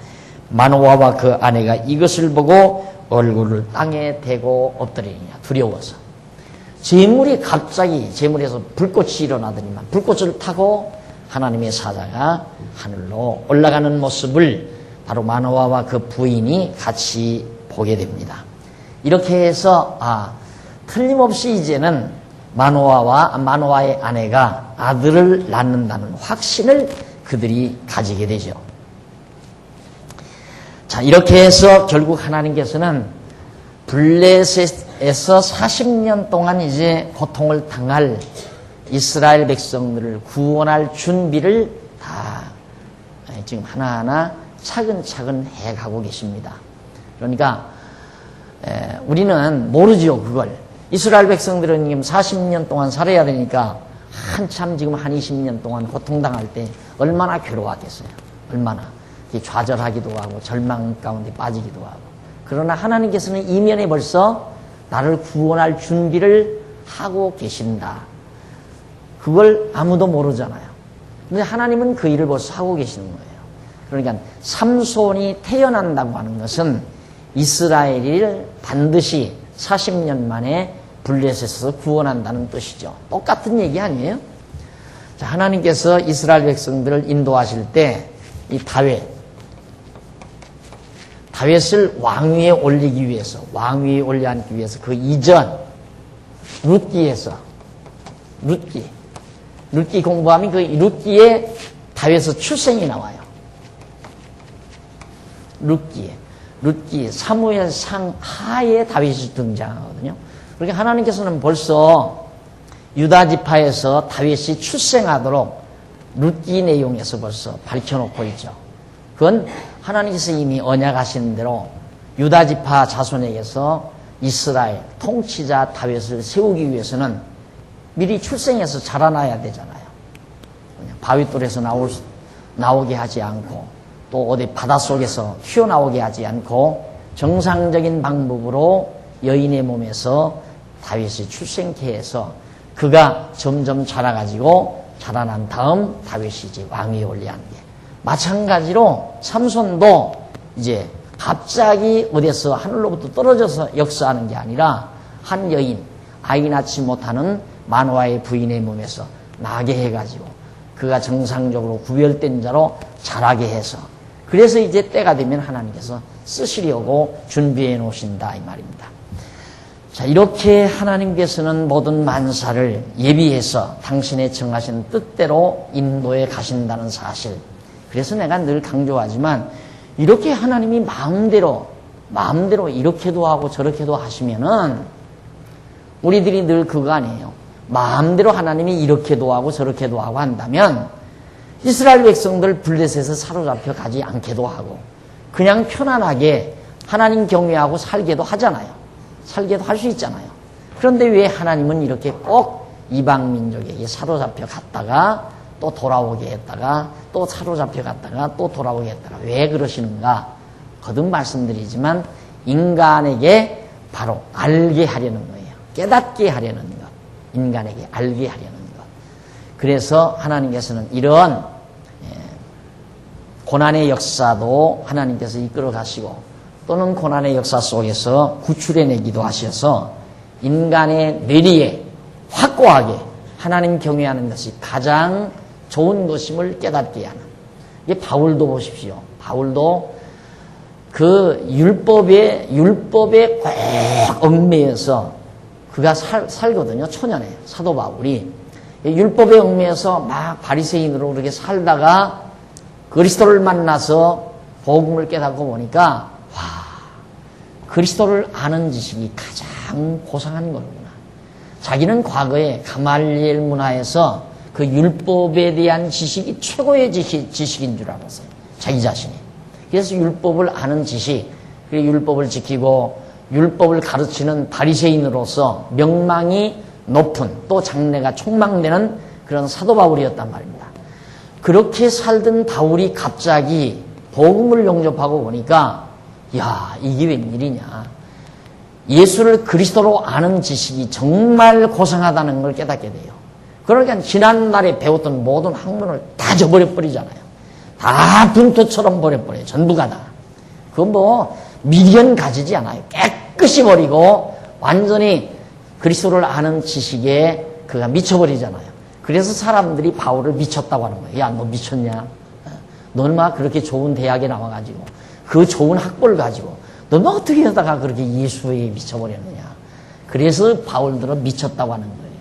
마노아와 그 아내가 이것을 보고 얼굴을 땅에 대고 엎드리니라. 두려워서. 재물이 갑자기 재물에서 불꽃이 일어나더니만 불꽃을 타고 하나님의 사자가 하늘로 올라가는 모습을 바로 마노아와 그 부인이 같이 보게 됩니다. 이렇게 해서 틀림없이 이제는 마노아의 아내가 아들을 낳는다는 확신을 그들이 가지게 되죠. 자, 이렇게 해서 결국 하나님께서는 블레셋에서 40년 동안 이제 고통을 당할 이스라엘 백성들을 구원할 준비를 다 지금 하나하나 차근차근 해가고 계십니다. 그러니까 우리는 모르지요, 그걸. 이스라엘 백성들은 지금 40년 동안 살아야 되니까 한참 지금 한 20년 동안 고통당할 때 얼마나 괴로웠겠어요. 얼마나 좌절하기도 하고 절망 가운데 빠지기도 하고. 그러나 하나님께서는 이면에 벌써 나를 구원할 준비를 하고 계신다. 그걸 아무도 모르잖아요. 근데 하나님은 그 일을 벌써 하고 계시는 거예요. 그러니까 삼손이 태어난다고 하는 것은 이스라엘을 반드시 40년 만에 블레셋에서 구원한다는 뜻이죠. 똑같은 얘기 아니에요? 자, 하나님께서 이스라엘 백성들을 인도하실 때 이 다윗을 왕위에 올리기 위해서, 왕위에 올려앉기 위해서 그 이전 룻기 공부하면 그 룻기에 다윗의 출생이 나와요. 룻기 사무엘상 하에 다윗이 등장하거든요. 그러니까 하나님께서는 벌써 유다 지파에서 다윗이 출생하도록 룻기 내용에서 벌써 밝혀놓고 있죠. 그건 하나님께서 이미 언약하신 대로 유다 지파 자손에게서 이스라엘 통치자 다윗을 세우기 위해서는 미리 출생해서 자라나야 되잖아요. 그냥 바위돌에서 나오게 하지 않고 또 어디 바닷속에서 튀어나오게 하지 않고 정상적인 방법으로 여인의 몸에서 다윗이 출생케 해서 그가 점점 자라가지고 자라난 다음 다윗이 이제 왕위에 올려앉게. 마찬가지로 삼손도 이제 갑자기 어디서 하늘로부터 떨어져서 역사하는 게 아니라 한 여인, 아이 낳지 못하는 만화의 부인의 몸에서 나게 해가지고 그가 정상적으로 구별된 자로 자라게 해서 그래서 이제 때가 되면 하나님께서 쓰시려고 준비해 놓으신다 이 말입니다. 자, 이렇게 하나님께서는 모든 만사를 예비해서 당신의 정하신 뜻대로 인도해 가신다는 사실. 그래서 내가 늘 강조하지만 이렇게 하나님이 마음대로 이렇게도 하고 저렇게도 하시면은 우리들이 늘 그거 아니에요. 마음대로 하나님이 이렇게도 하고 저렇게도 하고 한다면 이스라엘 백성들 블레셋에서 사로잡혀 가지 않게도 하고 그냥 편안하게 하나님 경외하고 살게도 하잖아요. 살게도 할 수 있잖아요. 그런데 왜 하나님은 이렇게 꼭 이방 민족에게 사로잡혀 갔다가 또 돌아오게 했다가 또 사로잡혀 갔다가 또 돌아오게 했다가 왜 그러시는가? 거듭 말씀드리지만 인간에게 바로 알게 하려는 거예요. 깨닫게 하려는 것. 인간에게 알게 하려는 것. 그래서 하나님께서는 이런 고난의 역사도 하나님께서 이끌어 가시고 또는 고난의 역사 속에서 구출해내기도 하셔서 인간의 뇌리에 확고하게 하나님 경외하는 것이 가장 좋은 것임을 깨닫게 하는. 이게 바울도 보십시오. 바울도 그 율법에 꼭 얽매여서 그가 살거든요. 초년에 사도 바울이 율법에 얽매여서 막 바리새인으로 그렇게 살다가 그리스도를 만나서 복음을 깨닫고 보니까 와, 그리스도를 아는 지식이 가장 고상한 거구나. 자기는 과거에 가말리엘 문화에서 그 율법에 대한 지식이 최고의 지식인 줄 알았어요. 자기 자신이. 그래서 율법을 아는 지식, 그리고 율법을 지키고 율법을 가르치는 바리새인으로서 명망이 높은 또 장래가 촉망되는 그런 사도 바울이었단 말입니다. 그렇게 살던 바울이 갑자기 복음을 영접하고 보니까 야, 이게 웬일이냐. 예수를 그리스도로 아는 지식이 정말 고상하다는 걸 깨닫게 돼요. 그러니까 지난날에 배웠던 모든 학문을 다 저버려버리잖아요. 다 분토처럼 버려버려요. 전부가 다. 그건 뭐 미련 가지지 않아요. 깨끗이 버리고 완전히 그리스도를 아는 지식에 그가 미쳐버리잖아요. 그래서 사람들이 바울을 미쳤다고 하는 거예요. 야, 너 미쳤냐? 너는 막 그렇게 좋은 대학에 나와가지고 그 좋은 학벌을 가지고 너는 어떻게 하다가 그렇게 예수에 미쳐버렸느냐? 그래서 바울들은 미쳤다고 하는 거예요.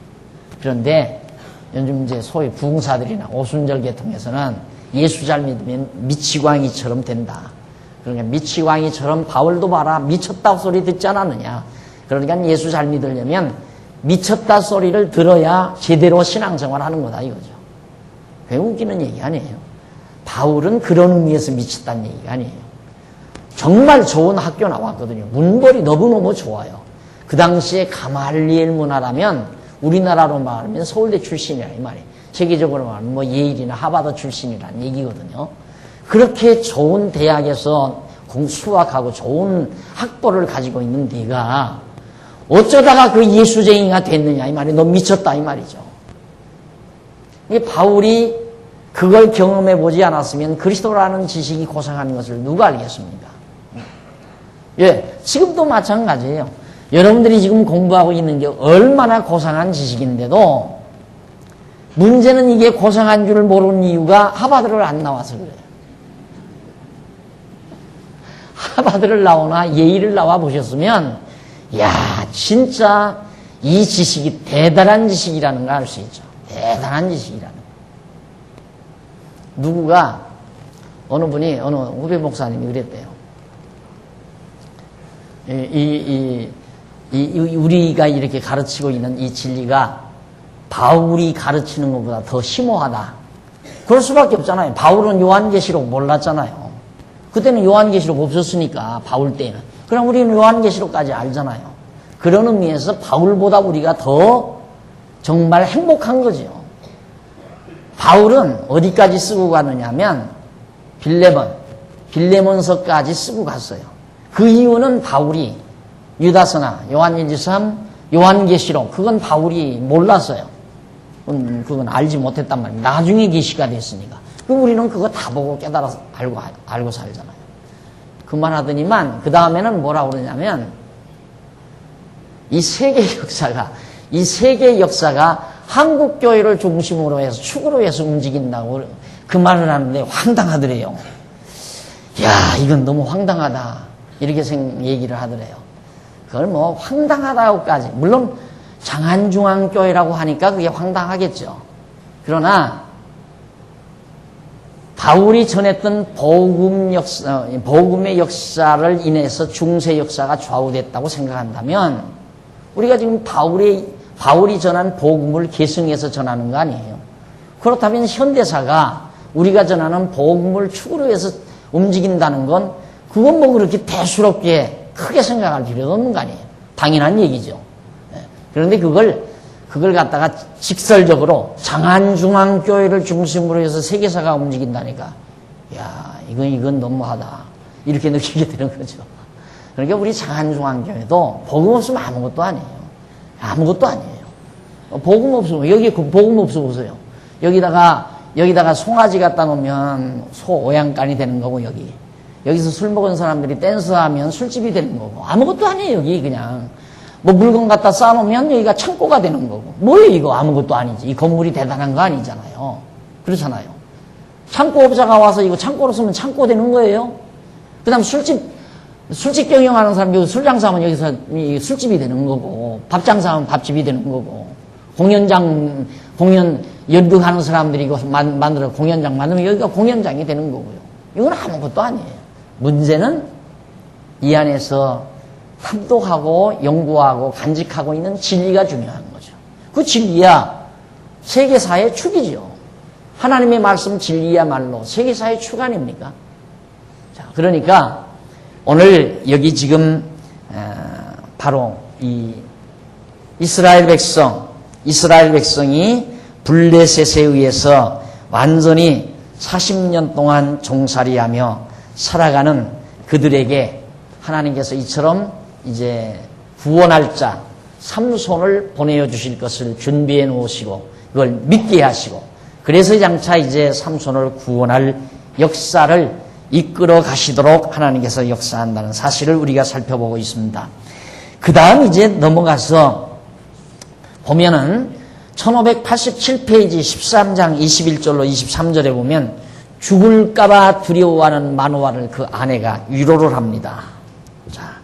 그런데 요즘 이제 소위 부흥사들이나 오순절 계통에서는 예수 잘 믿으면 미치광이처럼 된다. 그러니까 미치광이처럼 바울도 봐라 미쳤다 소리 듣지 않았느냐. 그러니까 예수 잘 믿으려면 미쳤다 소리를 들어야 제대로 신앙생활 하는 거다 이거죠. 왜 웃기는 얘기 아니에요. 바울은 그런 의미에서 미쳤다는 얘기가 아니에요. 정말 좋은 학교 나왔거든요. 문벌이 너무너무 좋아요. 그 당시에 가말리엘 문화라면 우리나라로 말하면 서울대 출신이라 이 말이에요. 세계적으로 말하면 뭐 예일이나 하버드 출신이라는 얘기거든요. 그렇게 좋은 대학에서 수학하고 좋은 학벌을 가지고 있는 네가 어쩌다가 그 예수쟁이가 됐느냐 이 말이 너 미쳤다 이 말이죠. 이 바울이 그걸 경험해 보지 않았으면 그리스도라는 지식이 고상한 것을 누가 알겠습니까? 예, 지금도 마찬가지예요. 여러분들이 지금 공부하고 있는 게 얼마나 고상한 지식인데도 문제는 이게 고상한 줄을 모르는 이유가 하버드를 안 나와서 그래요. 하버드를 나오나 예일을 나와 보셨으면 야 진짜 이 지식이 대단한 지식이라는 걸 알 수 있죠. 대단한 지식이라는 거. 누구가 어느 분이 어느 후배 목사님이 그랬대요. 우리가 이렇게 가르치고 있는 이 진리가 바울이 가르치는 것보다 더 심오하다. 그럴 수밖에 없잖아요. 바울은 요한계시록 몰랐잖아요. 그때는 요한계시록 없었으니까 바울 때는. 그럼 우리는 요한계시록까지 알잖아요. 그런 의미에서 바울보다 우리가 더 정말 행복한 거죠. 바울은 어디까지 쓰고 가느냐면 빌레몬서까지 쓰고 갔어요. 그 이유는 바울이 유다서나 요한일서, 요한계시록 그건 바울이 몰랐어요. 그건 알지 못했단 말입니다. 나중에 계시가 됐으니까. 그럼 우리는 그거 다 보고 깨달아서 알고 살잖아요. 그만하더니만 그 다음에는 뭐라고 그러냐면 이 세계 역사가 한국 교회를 중심으로 해서 축으로 해서 움직인다고 그 말을 하는데 황당하더래요. 야 이건 너무 황당하다 이렇게 얘기를 하더래요. 그걸 뭐 황당하다고까지 물론 장안중앙교회라고 하니까 그게 황당하겠죠. 그러나 바울이 전했던 복음의 역사를 인해서 중세 역사가 좌우됐다고 생각한다면 우리가 지금 바울이 전한 복음을 계승해서 전하는 거 아니에요. 그렇다면 현대사가 우리가 전하는 복음을 축으로 해서 움직인다는 건 그건 뭐 그렇게 대수롭게 크게 생각할 필요도 없는 거 아니에요. 당연한 얘기죠. 그런데 그걸 갖다가 직설적으로 장안중앙교회를 중심으로 해서 세계사가 움직인다니까 야 이건 너무하다 이렇게 느끼게 되는 거죠. 그러니까 우리 장안중앙교회도 복음 없으면 아무것도 아니에요. 아무것도 아니에요. 복음 없으면 여기 복음 없어 보세요. 여기다가 송아지 갖다 놓으면 소 오양간이 되는 거고 여기서 술 먹은 사람들이 댄스하면 술집이 되는 거고 아무것도 아니에요. 여기 그냥 뭐 물건 갖다 쌓아놓으면 여기가 창고가 되는 거고 뭐예요 이거 아무것도 아니지. 이 건물이 대단한 거 아니잖아요. 그렇잖아요. 창고업자가 와서 이거 창고로 쓰면 창고 되는 거예요. 그 다음 술집 경영하는 사람 여기 술 장사하면 여기서 술집이 되는 거고 밥 장사하면 밥집이 되는 거고 공연 연극하는 사람들이 이거 만들어 공연장 만들면 여기가 공연장이 되는 거고요. 이건 아무것도 아니에요. 문제는 이 안에서 탐독하고 연구하고 간직하고 있는 진리가 중요한 거죠. 그 진리야 세계사의 축이죠. 하나님의 말씀 진리야말로 세계사의 축 아닙니까? 자, 그러니까 오늘 여기 지금 바로 이 이스라엘 백성이 블레셋에 의해서 완전히 40년 동안 종살이하며 살아가는 그들에게 하나님께서 이처럼 이제 구원할 자 삼손을 보내어 주실 것을 준비해 놓으시고 그걸 믿게 하시고 그래서 장차 이제 삼손을 구원할 역사를 이끌어 가시도록 하나님께서 역사한다는 사실을 우리가 살펴보고 있습니다. 그 다음 이제 넘어가서 보면은 1587페이지 13장 21절로 23절에 보면 죽을까봐 두려워하는 마노아를 그 아내가 위로를 합니다. 자,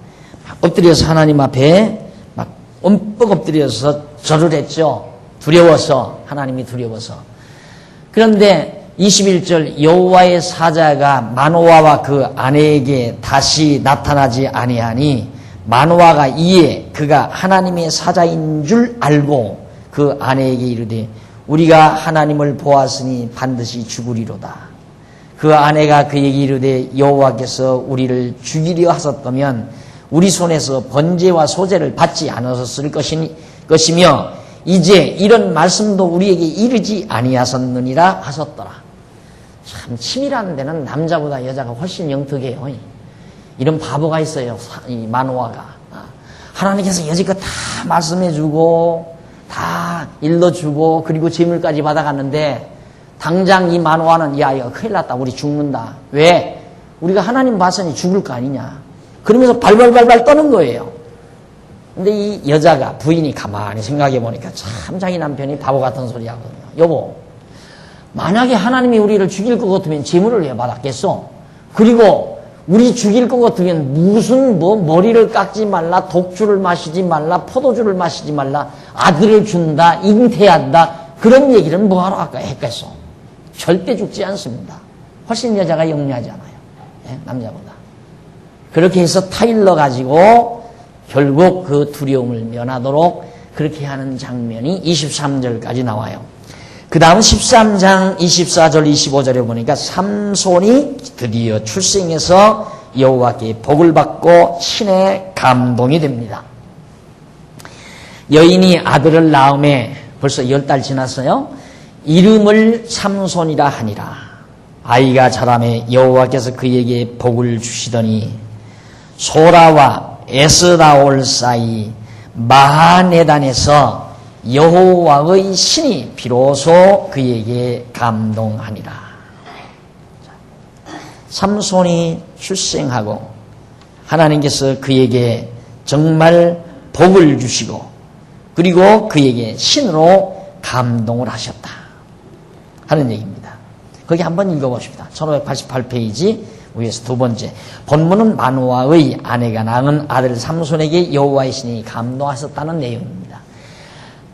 막 엎드려서 하나님 앞에 막 엄뻑 엎드려서 절을 했죠. 두려워서, 하나님이 두려워서. 그런데 21절 여호와의 사자가 마노아와 그 아내에게 다시 나타나지 아니하니 마노아가 이에 그가 하나님의 사자인 줄 알고 그 아내에게 이르되 우리가 하나님을 보았으니 반드시 죽으리로다. 그 아내가 그에게 이르되 여호와께서 우리를 죽이려 하셨다면 우리 손에서 번제와 소제를 받지 않았을 것이며 이제 이런 말씀도 우리에게 이르지 아니하셨느니라 하셨더라. 참 치밀한 데는 남자보다 여자가 훨씬 영특해요. 이런 바보가 있어요. 이 마노아가. 하나님께서 여지껏 다 말씀해주고 다 일러주고 그리고 재물까지 받아갔는데 당장 이 마노아는 야 이거 큰일 났다. 우리 죽는다. 왜? 우리가 하나님 봤으니 죽을 거 아니냐. 그러면서 발발발발 떠는 거예요. 근데 이 여자가 부인이 가만히 생각해 보니까 참 자기 남편이 바보 같은 소리 하거든요. 여보, 만약에 하나님이 우리를 죽일 것 같으면 재물을 왜 받았겠어? 그리고 우리 죽일 것 같으면 무슨 머리를 깎지 말라, 독주를 마시지 말라, 포도주를 마시지 말라, 아들을 준다, 잉태한다, 그런 얘기를 뭐하러 했겠어. 절대 죽지 않습니다. 훨씬 여자가 영리하지 않아요. 예? 남자보다. 그렇게 해서 타일러 가지고 결국 그 두려움을 면하도록 그렇게 하는 장면이 23절까지 나와요. 그 다음 13장 24절 25절에 보니까 삼손이 드디어 출생해서 여호와께 복을 받고 신의 감동이 됩니다. 여인이 아들을 낳음에 벌써 10달 지났어요. 이름을 삼손이라 하니라. 아이가 자라매 여호와께서 그에게 복을 주시더니 소라와 에스라올 사이 마하네단에서 여호와의 신이 비로소 그에게 감동하니라. 삼손이 출생하고 하나님께서 그에게 정말 복을 주시고 그리고 그에게 신으로 감동을 하셨다 하는 얘기입니다. 거기 한번 읽어보십시다. 1588페이지 위에서 두 번째. 본문은 마노아의 아내가 낳은 아들 삼손에게 여호와의 신이 감동하셨다는 내용입니다.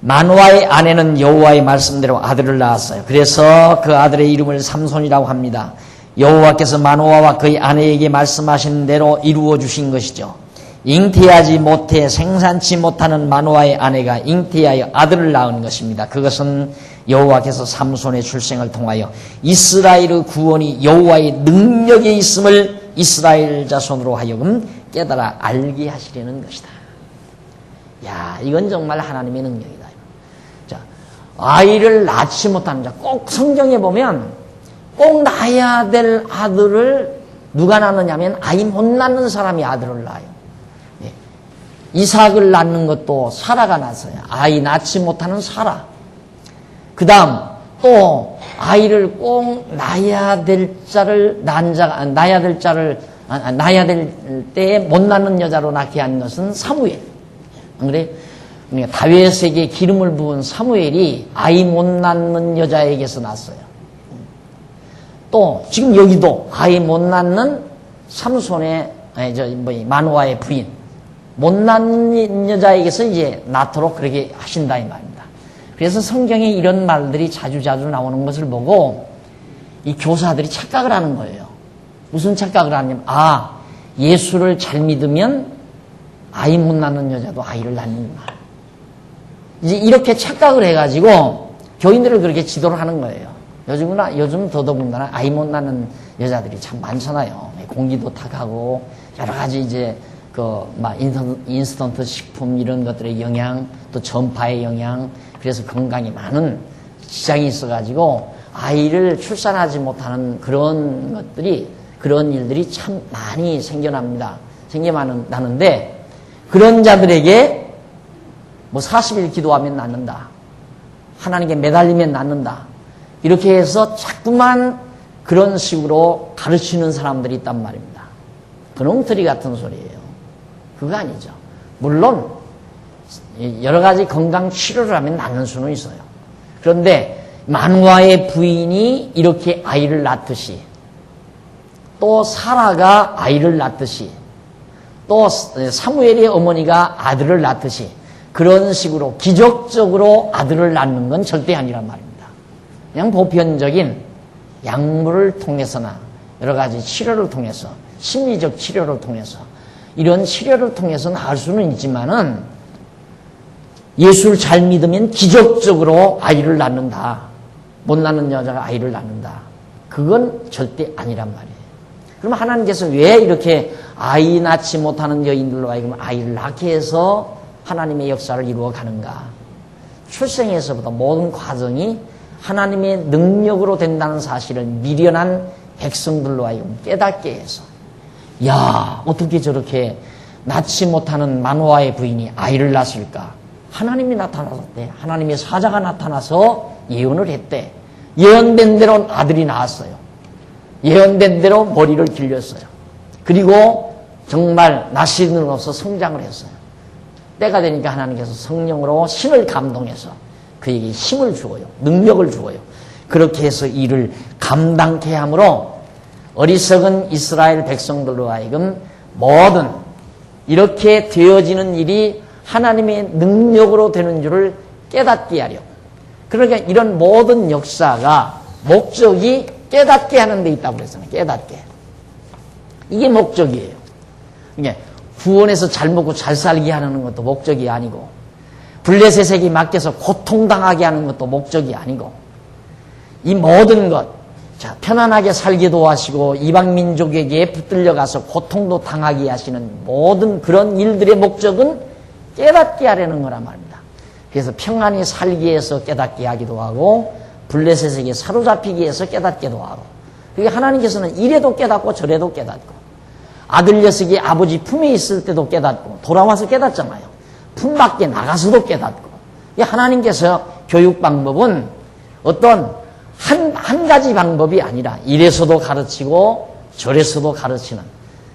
마노아의 아내는 여호와의 말씀대로 아들을 낳았어요. 그래서 그 아들의 이름을 삼손이라고 합니다. 여호와께서 마노아와 그의 아내에게 말씀하신 대로 이루어 주신 것이죠. 잉태하지 못해 생산치 못하는 마노아의 아내가 잉태하여 아들을 낳은 것입니다. 그것은 여호와께서 삼손의 출생을 통하여 이스라엘의 구원이 여호와의 능력에 있음을 이스라엘 자손으로 하여금 깨달아 알게 하시려는 것이다. 야, 이건 정말 하나님의 능력이다. 자, 아이를 낳지 못하는 자, 꼭 성경에 보면 꼭 낳아야 될 아들을 누가 낳느냐면 아이 못 낳는 사람이 아들을 낳아요. 네. 이삭을 낳는 것도 사라가 낳았어요. 아이 낳지 못하는 사라. 그 다음 또 아이를 꼭 낳아야 될 자를 낳아야 될 때에 못 낳는 여자로 낳게 한 것은 사무엘. 안 그래? 그러니까 다윗에게 기름을 부은 사무엘이 아이 못 낳는 여자에게서 낳았어요. 또 지금 여기도 아이 못 낳는 삼손의 마노아의 부인 못 낳는 여자에게서 이제 낳도록 그렇게 하신다 이 말입니다. 그래서 성경에 이런 말들이 자주 나오는 것을 보고 이 교사들이 착각을 하는 거예요. 무슨 착각을 하냐면 예수를 잘 믿으면 아이 못 낳는 여자도 아이를 낳는구나. 이제 이렇게 착각을 해가지고 교인들을 그렇게 지도를 하는 거예요. 요즘 더더군다나 아이 못 낳는 여자들이 참 많잖아요. 공기도 탁하고 여러 가지 이제 인스턴트 식품 이런 것들의 영향, 또 전파의 영향, 그래서 건강에 많은 지장이 있어가지고 아이를 출산하지 못하는 그런 일들이 참 많이 생겨나는데 그런 자들에게 40일 기도하면 낫는다. 하나님께 매달리면 낫는다. 이렇게 해서 자꾸만 그런 식으로 가르치는 사람들이 있단 말입니다. 그놈들이 같은 소리예요. 그거 아니죠. 물론 여러 가지 건강 치료를 하면 낫는 수는 있어요. 그런데 마노아의 부인이 이렇게 아이를 낳듯이 또 사라가 아이를 낳듯이 또 사무엘의 어머니가 아들을 낳듯이 그런 식으로 기적적으로 아들을 낳는 건 절대 아니란 말입니다. 그냥 보편적인 약물을 통해서나 여러 가지 치료를 통해서 심리적 치료를 통해서 이런 치료를 통해서 나을 수는 있지만은 예수를 잘 믿으면 기적적으로 아이를 낳는다. 못 낳는 여자가 아이를 낳는다. 그건 절대 아니란 말이에요. 그럼 하나님께서 왜 이렇게 아이 낳지 못하는 여인들로 하여금 아이를 낳게 해서 하나님의 역사를 이루어 가는가? 출생에서부터 모든 과정이 하나님의 능력으로 된다는 사실을 미련한 백성들로 하여금 깨닫게 해서 어떻게 저렇게 낳지 못하는 마노아의 부인이 아이를 낳았을까? 하나님이 나타났대. 하나님의 사자가 나타나서 예언을 했대. 예언된 대로 아들이 나왔어요. 예언된 대로 머리를 길렸어요. 그리고 정말 나시는으로서 성장을 했어요. 때가 되니까 하나님께서 성령으로 신을 감동해서 그에게 힘을 주어요. 능력을 주어요. 그렇게 해서 일을 감당케 함으로 어리석은 이스라엘 백성들로 하여금 모든 이렇게 되어지는 일이 하나님의 능력으로 되는 줄을 깨닫게 하려. 그러니까 이런 모든 역사가 목적이 깨닫게 하는 데 있다고 그랬잖아요. 깨닫게. 이게 목적이에요. 이게 구원해서 잘 먹고 잘 살게 하는 것도 목적이 아니고, 블레셋에게 맡겨서 고통당하게 하는 것도 목적이 아니고, 이 모든 것, 자, 편안하게 살게 도와시고 이방민족에게 붙들려가서 고통도 당하게 하시는 모든 그런 일들의 목적은 깨닫게 하려는 거란 말입니다. 그래서 평안히 살기 위해서 깨닫게 하기도 하고, 블레셋에게 사로잡히기 위해서 깨닫게도 하고, 그게 하나님께서는 이래도 깨닫고 저래도 깨닫고, 아들 녀석이 아버지 품에 있을 때도 깨닫고 돌아와서 깨닫잖아요. 품 밖에 나가서도 깨닫고. 하나님께서 교육 방법은 어떤 한 가지 방법이 아니라 이래서도 가르치고 저래서도 가르치는,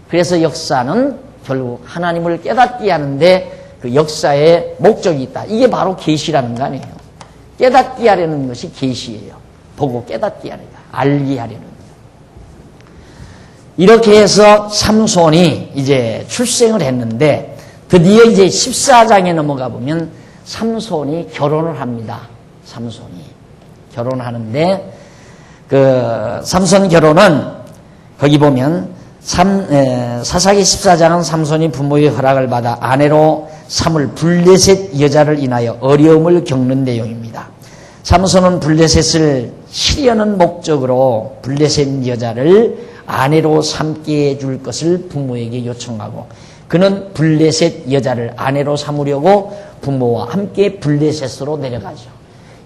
그래서 역사는 결국 하나님을 깨닫게 하는데 그 역사의 목적이 있다. 이게 바로 계시라는 거 아니에요. 깨닫게 하려는 것이 계시예요. 보고 깨닫게 하려다, 알게 하려는. 이렇게 해서 삼손이 이제 출생을 했는데, 드디어 이제 14장에 넘어가 보면 삼손이 결혼을 합니다. 삼손이 결혼하는데, 그 삼손 결혼은 거기 보면 사사기 14장은 삼손이 부모의 허락을 받아 아내로 삼을 블레셋 여자를 인하여 어려움을 겪는 내용입니다. 삼손은 블레셋을 치려는 목적으로 블레셋 여자를 아내로 삼게 해줄 것을 부모에게 요청하고, 그는 블레셋 여자를 아내로 삼으려고 부모와 함께 블레셋으로 내려가죠.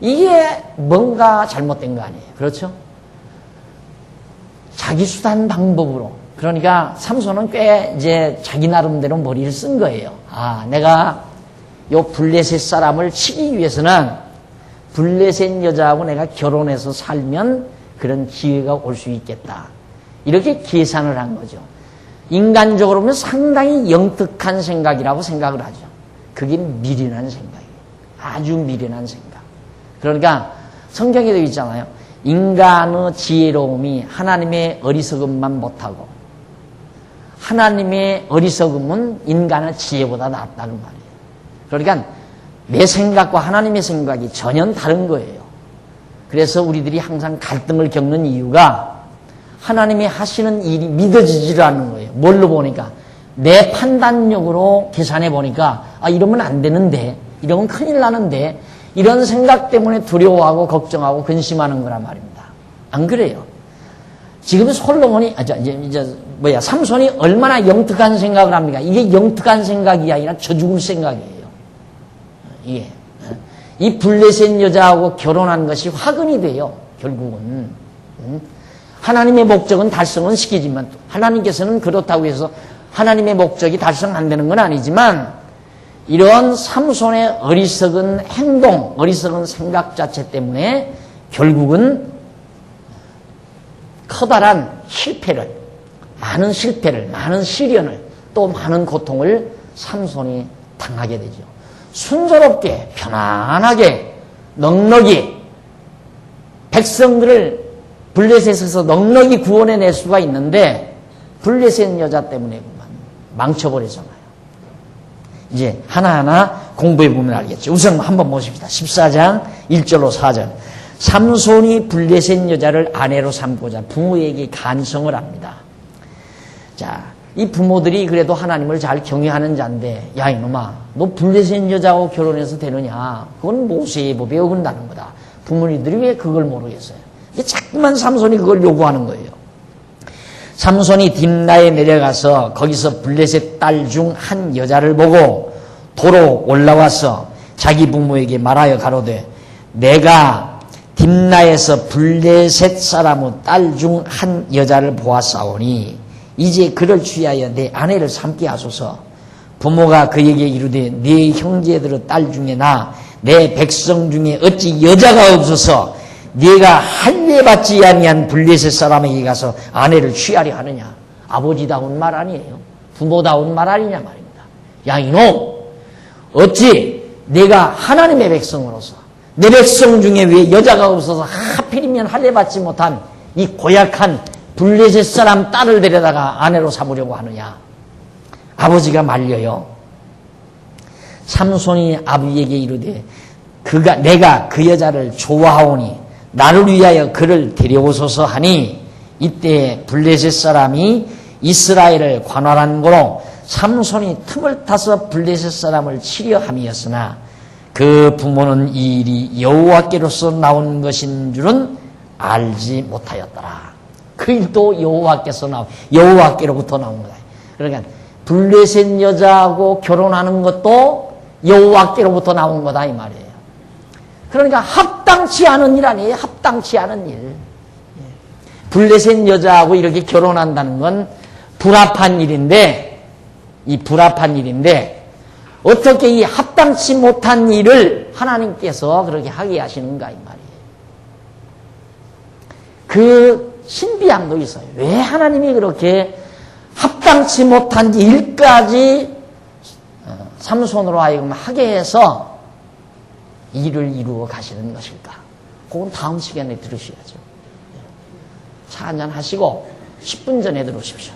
이게 뭔가 잘못된 거 아니에요. 그렇죠? 자기 수단 방법으로. 그러니까 삼손은 꽤 이제 자기 나름대로 머리를 쓴 거예요. 아, 내가 요 블레셋 사람을 치기 위해서는 블레셋 여자하고 내가 결혼해서 살면 그런 기회가 올 수 있겠다. 이렇게 계산을 한 거죠. 인간적으로 보면 상당히 영특한 생각이라고 생각을 하죠. 그게 미련한 생각이에요. 아주 미련한 생각. 그러니까 성경에도 있잖아요. 인간의 지혜로움이 하나님의 어리석음만 못하고, 하나님의 어리석음은 인간의 지혜보다 낫다는 말이에요. 그러니까 내 생각과 하나님의 생각이 전혀 다른 거예요. 그래서 우리들이 항상 갈등을 겪는 이유가 하나님이 하시는 일이 믿어지질 않는 거예요. 뭘로 보니까? 내 판단력으로 계산해 보니까, 아, 이러면 안 되는데, 이러면 큰일 나는데, 이런 생각 때문에 두려워하고 걱정하고 근심하는 거란 말입니다. 안 그래요? 지금 솔로몬이, 삼손이 얼마나 영특한 생각을 합니까? 이게 영특한 생각이 아니라 저 죽을 생각이에요. 이게. 이 블레셋 여자하고 결혼한 것이 화근이 돼요. 결국은. 하나님의 목적은 달성은 시키지만, 하나님께서는 그렇다고 해서 하나님의 목적이 달성 안 되는 건 아니지만, 이런 삼손의 어리석은 행동, 어리석은 생각 자체 때문에 결국은 커다란 실패를, 많은 시련을, 또 많은 고통을 삼손이 당하게 되죠. 순조롭게, 편안하게, 넉넉히 백성들을 블레셋에서 넉넉히 구원해낼 수가 있는데, 블레셋 여자 때문에 망쳐버리잖아요. 이제 하나하나 공부해보면 알겠죠. 우선 한번 보십시다. 14장 1절로 4절. 삼손이 블레셋 여자를 아내로 삼고자 부모에게 간성을 합니다. 자, 이 부모들이 그래도 하나님을 잘 경외하는 자인데, 야, 이놈아, 너 블레셋 여자하고 결혼해서 되느냐? 그건 모세의 법에 어긋나는 거다. 부모님들이 왜 그걸 모르겠어요? 자꾸만 삼손이 그걸 요구하는 거예요. 삼손이 딥나에 내려가서 거기서 블레셋 딸 중 한 여자를 보고 도로 올라와서 자기 부모에게 말하여 가로되, 내가 딥나에서 블레셋 사람의 딸 중 한 여자를 보았사오니 이제 그를 취하여 내 아내를 삼게 하소서. 부모가 그에게 이르되, 네 형제들의 딸 중에나 내 백성 중에 어찌 여자가 없어서 네가 할례받지 아니한 블레셋 사람에게 가서 아내를 취하려 하느냐? 아버지다운 말 아니에요. 부모다운 말 아니냐 말입니다. 야, 이놈, 어찌 내가 하나님의 백성으로서 내 백성 중에 왜 여자가 없어서 하필이면 할례받지 못한 이 고약한 블레셋 사람 딸을 데려다가 아내로 삼으려고 하느냐? 아버지가 말려요. 삼손이 아비에게 이르되 내가 그 여자를 좋아하오니 나를 위하여 그를 데려오소서 하니 이때 블레셋 사람이 이스라엘을 관할한 거로 삼손이 틈을 타서 블레셋 사람을 치려 함이었으나 그 부모는 이 일이 여호와께로서 나온 것인 줄은 알지 못하였더라. 그 일도 여호와께로부터 나온 거다. 그러니까 블레셋 여자하고 결혼하는 것도 여호와께로부터 나온 거다 이 말이에요. 그러니까 합당치 않은 일 아니에요. 합당치 않은 일. 블레셋 여자하고 이렇게 결혼한다는 건 불합한 일인데, 어떻게 이 합당치 못한 일을 하나님께서 그렇게 하게 하시는가 이 말이에요. 그 신비함도 있어요. 왜 하나님이 그렇게 합당치 못한 일까지 삼손으로 하여금 하게 해서 일을 이루어 가시는 것일까? 그건 다음 시간에 들으셔야죠. 차 한잔 하시고 10분 전에 들어오십시오.